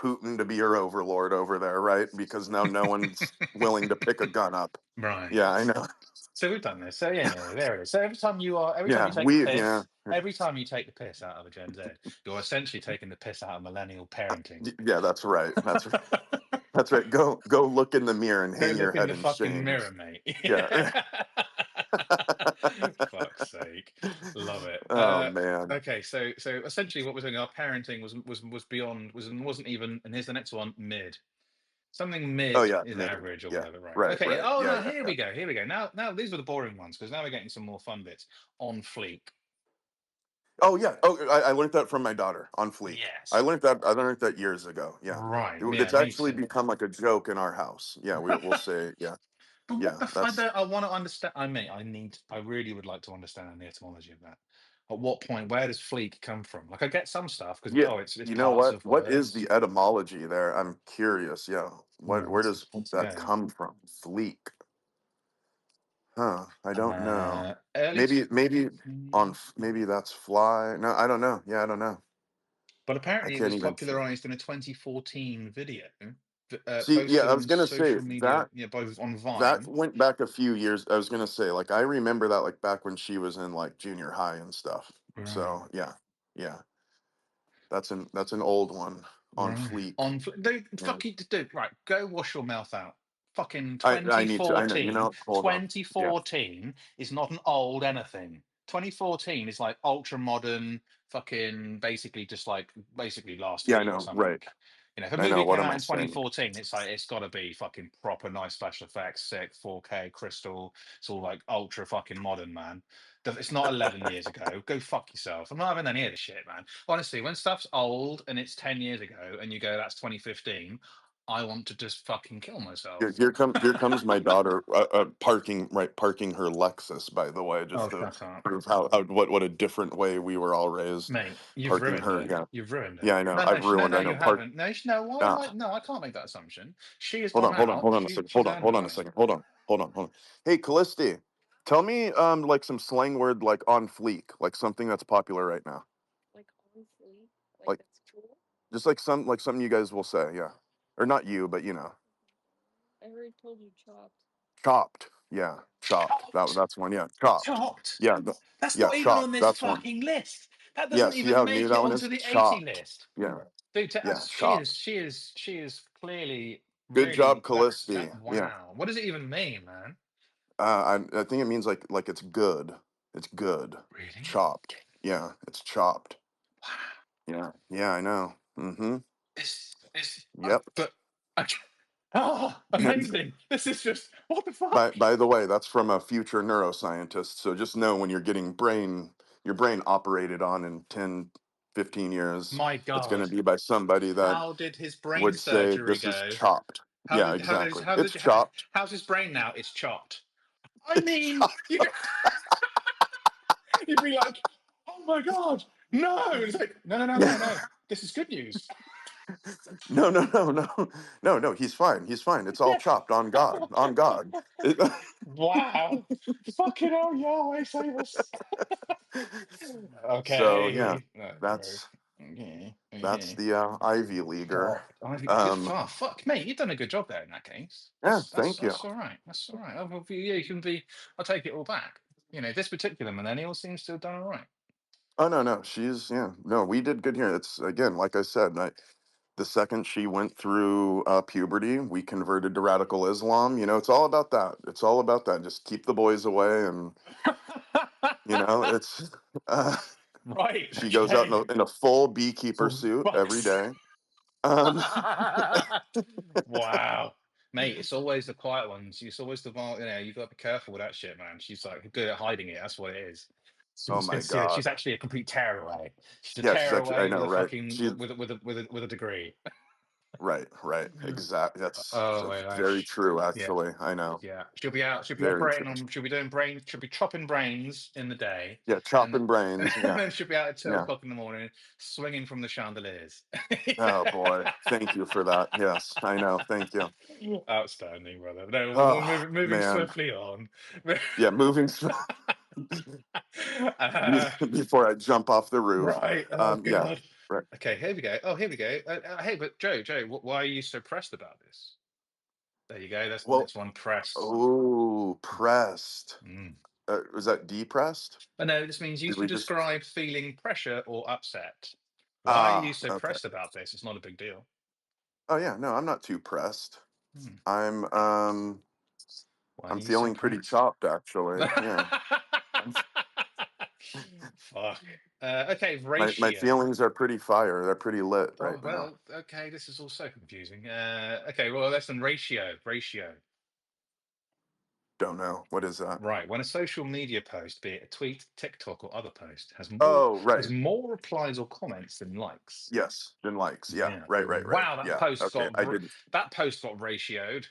Putin to be your overlord over there, right? Because now no one's willing to pick a gun up. right. Yeah, I know. So we've done this. So yeah, there it is. So every time you Yeah, take the yeah. piss, every time you take the piss out of a Gen Z, you're essentially taking the piss out of millennial parenting. Yeah, that's right. That's right. Go look in the mirror and Go hang your look in head the in fucking shame. mirror, mate. Yeah. Fuck's sake, love it. Oh man. Okay, so essentially, what we're saying, our parenting was beyond wasn't even. And here's the next one: mid. Something Oh mid yeah, is mid. average or Yeah. whatever, right? Right. Okay. Right. Oh Yeah. no, Yeah. here Yeah. we go. Here we go. Now these were the boring ones because now we're getting some more fun bits. On fleek. Oh yeah. Oh, I learned that from my daughter on Fleek. Yes. I learned that years ago. Yeah. Right. Yeah. It's Me actually too. become like a joke in our house. Yeah. We'll say yeah. But what Yeah. the I That's don't. I want to understand. I really would like to understand the etymology of that. At what point? Where does fleek come from? Like, I get some stuff because yeah. it's You know parts what? of What is words. the etymology there? I'm curious. Yeah. Yeah. Where does Let's that go. come from? Fleek. Huh. I don't know. Early. Maybe that's fly. No, I don't know. Yeah, I don't know. But I apparently, it can't was even say. popularized in a 2014 video, See, yeah, posted I was on gonna say social media, that yeah, both on that Vine. went back a few years. I was gonna say, like, I remember that like back when she was in like junior high and stuff. Right, So yeah, yeah, that's an old one on right. fleek. Dude, Yeah, fuck you, dude. Right, go wash your mouth out. Fucking I need to. I know. You 2014. know, hold on. Yeah, 2014 is not an old anything. 2014 is like ultra modern, fucking basically just like basically last yeah, I week or know. something. Right. You know, if a I know. movie What came am out I in saying? 2014, it's like it's got to be fucking proper nice special effects, sick 4K crystal. It's all like ultra fucking modern, man. It's not 11 years ago. Go fuck yourself. I'm not having any of this shit, man. Honestly, when stuff's old and it's 10 years ago and you go, that's 2015, I want to just fucking kill myself. Here comes my daughter parking her Lexus. By the way, Oh, just to shut up. prove how what a different way we were all raised. Mate, you've Parking ruined her. her. Yeah, You've ruined her. yeah, I know. No, no, I've ruined. no, I you know. Park. haven't. No, no, why am Uh, I? No, I can't make that assumption. She has Hold gone on, out. hold on a second. She's earned her Hold on a money. second. Hold on. Hey, Callisti, tell me like some slang word like on fleek, like something that's popular right now. Like on fleek, like Like that's cool. just like something you guys will say, yeah. Or not you, but you know. I already told you chopped. Chopped. Yeah, chopped. Chopped. That's one, yeah. Chopped. Chopped. Yeah, That's yeah, not even on chopped. this That's one. fucking list. That Yeah, doesn't see even how new make it that one onto is? the 80 Chopped. list. Yeah. Dude, Yeah, she is, chopped. she is clearly Good job, really Callisti. Yeah. wow. What does it even mean, man? I think it means like it's good. It's good. Really? Chopped. Yeah, it's chopped. Wow. Yeah. Yeah, I know. Mm-hmm. Yep. But okay. Oh, amazing. This is just what the fuck? By the way, that's from a future neuroscientist. So just know when you're getting your brain operated on in 10, 15 years, My it's going to God. be by somebody that How did his brain would say surgery this is go? chopped. Yeah, exactly. It's chopped. How's his brain now? It's chopped. I It's mean, chopped. you'd be like, oh my God, no. It's like, no, no, no, no, no. This is good news. No. He's fine. He's fine. It's all Yeah. chopped on God. On God. Wow. Fucking hell, Yahweh, save us. So yeah, Okay. No, bro. that's Okay. that's Okay. the Ivy Leaguer. Chopped. Good. Um, Oh, fuck, mate. You've done a good job there in that case. yeah, thank you. That's all right. That's all right. Well, yeah, you can be. I'll take it all back. You know, this particular millennial seems to have done all right. Oh no, she's yeah. No, we did good here. It's again, like I said, the second she went through puberty, we converted to radical Islam. You know, it's all about that. It's all about that. Just keep the boys away, and you know, it's. Right. She goes out Okay. in a full beekeeper For suit every fuck's. day. Um, Wow. Mate, it's always the quiet ones. It's always the you know, you've got to be careful with that shit, man. She's like good at hiding it. That's what it is. oh my god. She's actually a complete tearaway. She's a Yeah, she's actually. I tearaway with know, a right? fucking She's with a degree. right. Exactly. That's Oh my very gosh. true. Yeah. Actually, I know. Yeah. She'll be out, she'll be Very operating true. on, she'll be doing brain, she'll be chopping brains in the day, Yeah, and chopping brains. and Yeah, then she'll be out at two yeah. o'clock in the morning swinging from the chandeliers. Oh boy, thank you for that. Yes, I know. Thank you. Outstanding, brother. No, we'll Oh moving man. swiftly on. Yeah, moving Uh, before I jump off the roof. right. Oh Yeah. God. Right. Okay, here we go. Oh, here we go. Hey, but Joe, why are you so pressed about this? There you go. That's the Well. next one. Pressed. Oh, pressed. Mm. Was that depressed? Oh, no, this means Did used to we just? describe feeling pressure or upset. Why are you Ah, so okay. pressed about this? It's not a big deal. Oh yeah, no, I'm not too pressed. Hmm. I'm I'm feeling pretty chopped, actually. Yeah. Fuck. Okay, My ratio. feelings are pretty fire. They're pretty lit Oh, right now. well, okay, this is all so confusing. Okay, well, that's in ratio. Ratio. Don't know. What is that? Right. When a social media post, be it a tweet, TikTok, or other post, has Oh, right. more replies or comments than likes. Yes. Than likes. Yeah. Yeah. Right. Wow, that Yeah. post Okay. got that post got ratioed.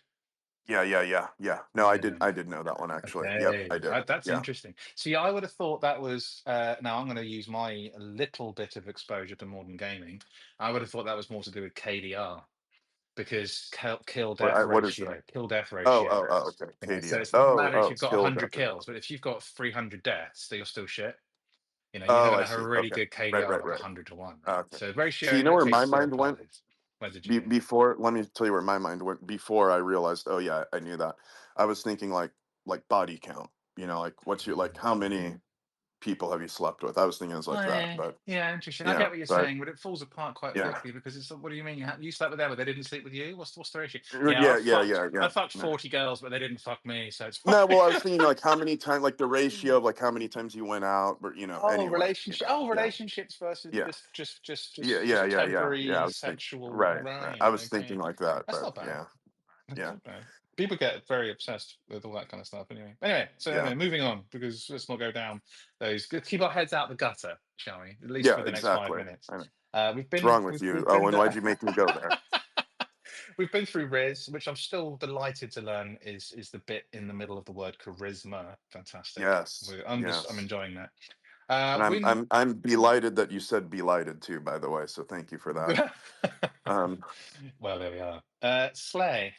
Yeah. No, I did know that one actually. Yep, Okay, I did. that's Yeah. interesting. See, I would have thought that was. Now I'm going to use my little bit of exposure to modern gaming. I would have thought that was more to do with KDR because kill death What is that? ratio. Kill death Oh, ratio. okay. You know, so KDA. it's not matter if you've got Skill 100 adapter. kills, but if you've got 300 deaths, then you're still shit. You know, you're not Oh, going I to have see. a really Okay. good KDR Right. like 100 to 1, right? Okay. So ratio So you in know that where case my is still mind went applied. Where did you go? before? Let me tell you where my mind went before I realized. Oh yeah, I knew that. I was thinking like body count. You know, like what's your like how many people have you slept with? I was thinking it's like that, but Yeah, interesting. I yeah, get what you're but saying, but it falls apart quite yeah, quickly because it's what do you mean you slept with them, but they didn't sleep with you? What's the issue? yeah, I fucked No. 40 girls, but they didn't fuck me, so it's fine. No, well, I was thinking like how many times, like the ratio of like how many times you went out, but Oh, anyway, relationships versus yeah, just yeah. I temporary was thinking, sexual. right. Right. I was thinking Okay. like that, That's but not bad. yeah, That's yeah, not bad. People get very obsessed with all that kind of stuff anyway. So yeah, moving on because let's not go down those. Let's keep our heads out the gutter, shall we? At least yeah, for the next 5 exactly. minutes. I know. We've What's been wrong with you? we've Oh, been and why'd you make me go there? we've been through Riz, which I'm still delighted to learn is the bit in the middle of the word charisma. Fantastic. Yes, I'm yes. enjoying that. And We I'm delighted that you said belighted too, by the way. So thank you for that. well, there we are. Slay.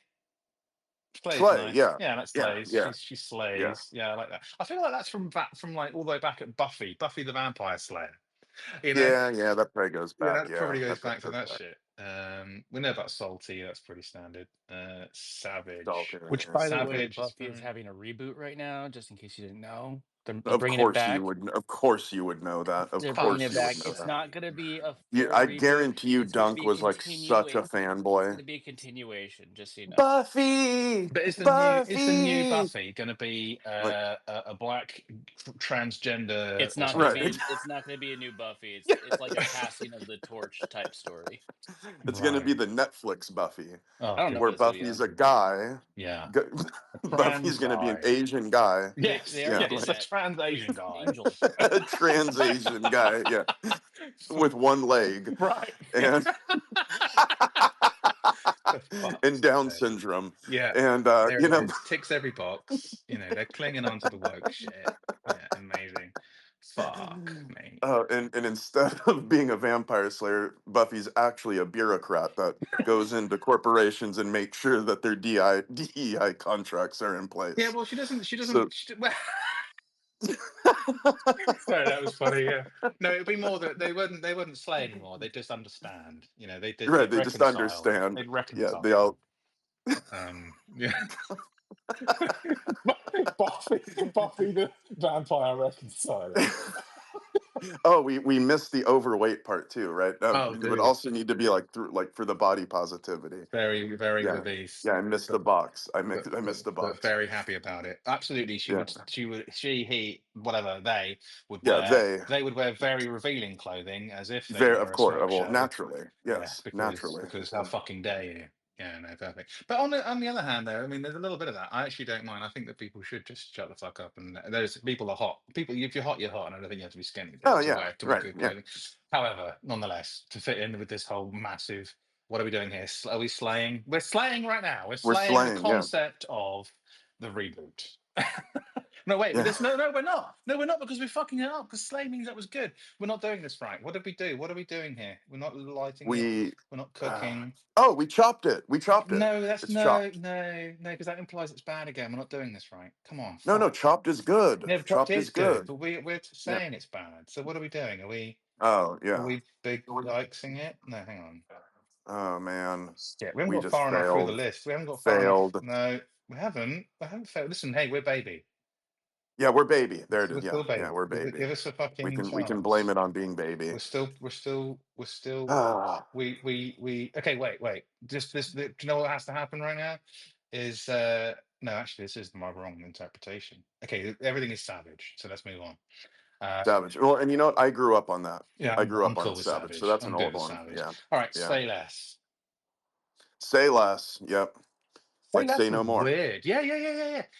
Slay's Slay, nice. yeah, Yeah, that yeah, slays. yeah, She yeah, slays. Yeah, I like that. I feel like that's from like all the way back at Buffy the Vampire Slayer. You know, yeah. That probably goes yeah, back. that Yeah, probably goes that back probably to goes that back. shit. We know about Salty. That's pretty standard. Savage. Which, Stalker. by the way, Savage is Buffy is fine. having a reboot right now. Just in case you didn't know, they're Of bringing it course you back. would. Of course you would know that. Of They're bringing course it you would back. know It's that. not going to be a You, full I reboot. guarantee you, It's going to Dunk be a was like such a continuing. It's going fanboy. to be a continuation. Just so you know. Buffy, But is the new Buffy. Buffy going to be Like a black transgender It's or not going to something? right. be. It's not going to be a new Buffy. Yeah. It's like a passing of the torch type story. It's gonna be Right. the Netflix Buffy, Oh I don't know where what god. it's going to be Buffy's on. a guy. Yeah. Go- A Buffy's trans gonna be an guy. Asian guy. They Yes. Yeah, already Yes. did A like that. trans Asian guy. Angel. a trans Asian guy. Yeah, with one leg Right. and For and fuck's Down sake. syndrome, Yeah. and There it is. Ticks every box. They're clinging onto the woke shit. Yeah, amazing. Fuck me. and instead of being a vampire slayer, Buffy's actually a bureaucrat that goes into corporations and makes sure that their DEI contracts are in Yeah, place. well, she doesn't. So Well, sorry, that was funny. Yeah, no, it'd be more that they wouldn't slay anymore. They just understand. right, They'd they just reconcile. understand. They'd Yeah, they reconcile. all. Yeah. Buffy the Vampire Reconciler. Oh, we missed the overweight part too, right? Oh, It would dude, also need to be like through like for the body positivity. very, very Yeah, obese, yeah. I missed the but box. but I but missed the but box. very happy about it. Absolutely, Yeah, he, whatever they would yeah. wear. They would wear very revealing clothing as if they Very, were of a course. smoke Well, show. naturally, Yeah, yes, because naturally. because how Yeah. fucking dare you? Yeah, no, perfect. But on the other hand, though, I mean, there's a little bit of that. I actually don't mind. I think that people should just shut the fuck up. And there's people are hot. People, if you're hot, you're hot, and I don't think you have to be skinny Oh to yeah, wear right. good Yeah, clothing. However, nonetheless, to fit in with this whole massive, what are we doing here? Are we slaying? We're slaying right now. We're we're slaying the slaying. Yeah, concept of the reboot. No, wait, but yeah. this no, we're not. No, we're not because we're fucking it up. Because slay means that was good. We're not doing this right. What did we do? What are we doing here? We're not lighting it. We. We're not cooking. Oh, we chopped it. We chopped it. No, that's It's no, chopped. no, no, because that implies it's bad again. We're not doing this right. Come on, No, fuck. chopped is good. Yeah, but chopped Chopped is is good, good. but we're Yeah. saying it's bad. So what are we doing? Are we Oh are yeah. we big likesing it? No, hang on. Oh man, Yeah, we haven't we got just far enough through the failed. list. We haven't got far enough. Failed. No, we haven't. We haven't failed. Listen, hey, we're baby. Yeah, we're baby. There it We're is. Yeah, still yeah, baby. we're baby. Give us a fucking We can blame chance. it on being baby. We're still. Ah, We. Okay, wait. Just this. Do you know what has to happen right now? Is No, actually, this is my wrong interpretation. Okay, everything is savage. So let's move on. Savage. Well, and you know what? I grew up on that. Yeah, I grew I'm up cool on with savage, so savage. that's an I'm good old with one. savage. Yeah, All right, yeah. say less. Say less. Yep. Say Like less say was no more. weird. Yeah.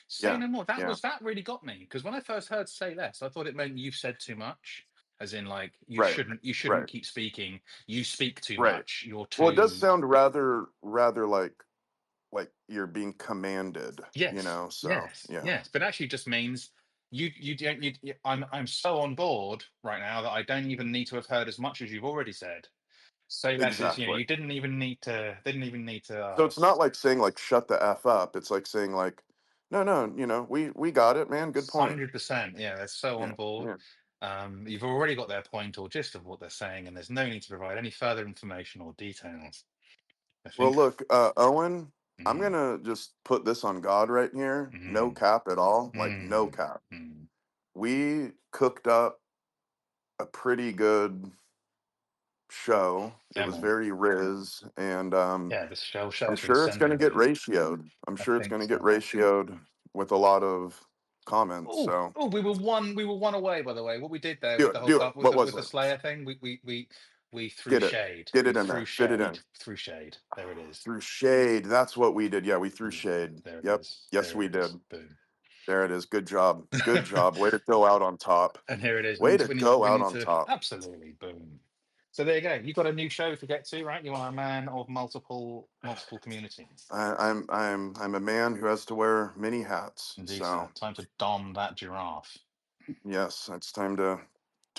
Say Yeah, no more. yeah. That really got me because when I first heard say less, I thought it meant you've said too much, as in like Right, you shouldn't right, keep speaking. You speak too right. much. You're Well, it does too. sound rather like you're being commanded. Yes, So yeah, yes. But actually, just means you don't. I'm so on board right now that I don't even need to have heard as much as you've already said. Say less is exactly. you didn't even need to. So it's not like saying like shut the f up. It's like saying like no, we got it, man. Good point. 100%. Yeah, they're so on Yeah, board. yeah. You've already got their point or gist of what they're saying, and there's no need to provide any further information or details. I Well, think. look, Owen, I'm Mm, gonna just put this on God right here. No mm, cap at all. Like no mm, cap. mm. We cooked up a pretty good show. It Yeah, was man. very Riz, and Yeah, the I'm shell's been sure it's sent going to get over. ratioed. I'm I sure it's think going to get so. ratioed with a lot of comments. So We were one away, by the way. What we did there do with the it, whole do it. What was with the it? Slayer thing, we threw Get it, shade. get We it in threw there. Fit it in. shade. Through shade. There it is. Through shade. That's what we did. Yeah, we threw Mm, shade. there it Yep. is. Yes, There we it is. did. Boom. There it is. Good job. Good job. Way to go out on top. And here it is. Way to go We out need on to top. absolutely boom. So there you go. You've got a new show to get to, right? You are a man of multiple communities. I'm a man who has to wear many hats. Indeed, sir. So Time to dom that giraffe. yes, it's time to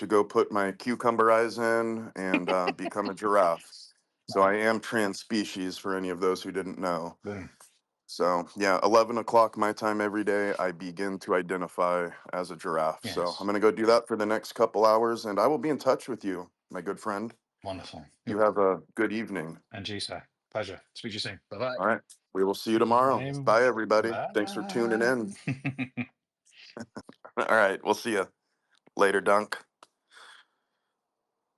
go put my cucumber eyes in and become a giraffe. So I am trans species for any of those who didn't know. Boom. So yeah, 11 o'clock my time every day, I begin to identify as a giraffe. So I'm Yes. gonna go do that for the next couple hours, and I will be in touch with you, my good friend. Wonderful. You have a good evening. And you, sir. Pleasure. Speak to you soon. Bye bye. All right. We will see you tomorrow. Bye, everybody. Thanks for tuning Bye. in. All right. We'll see you later, Dunk.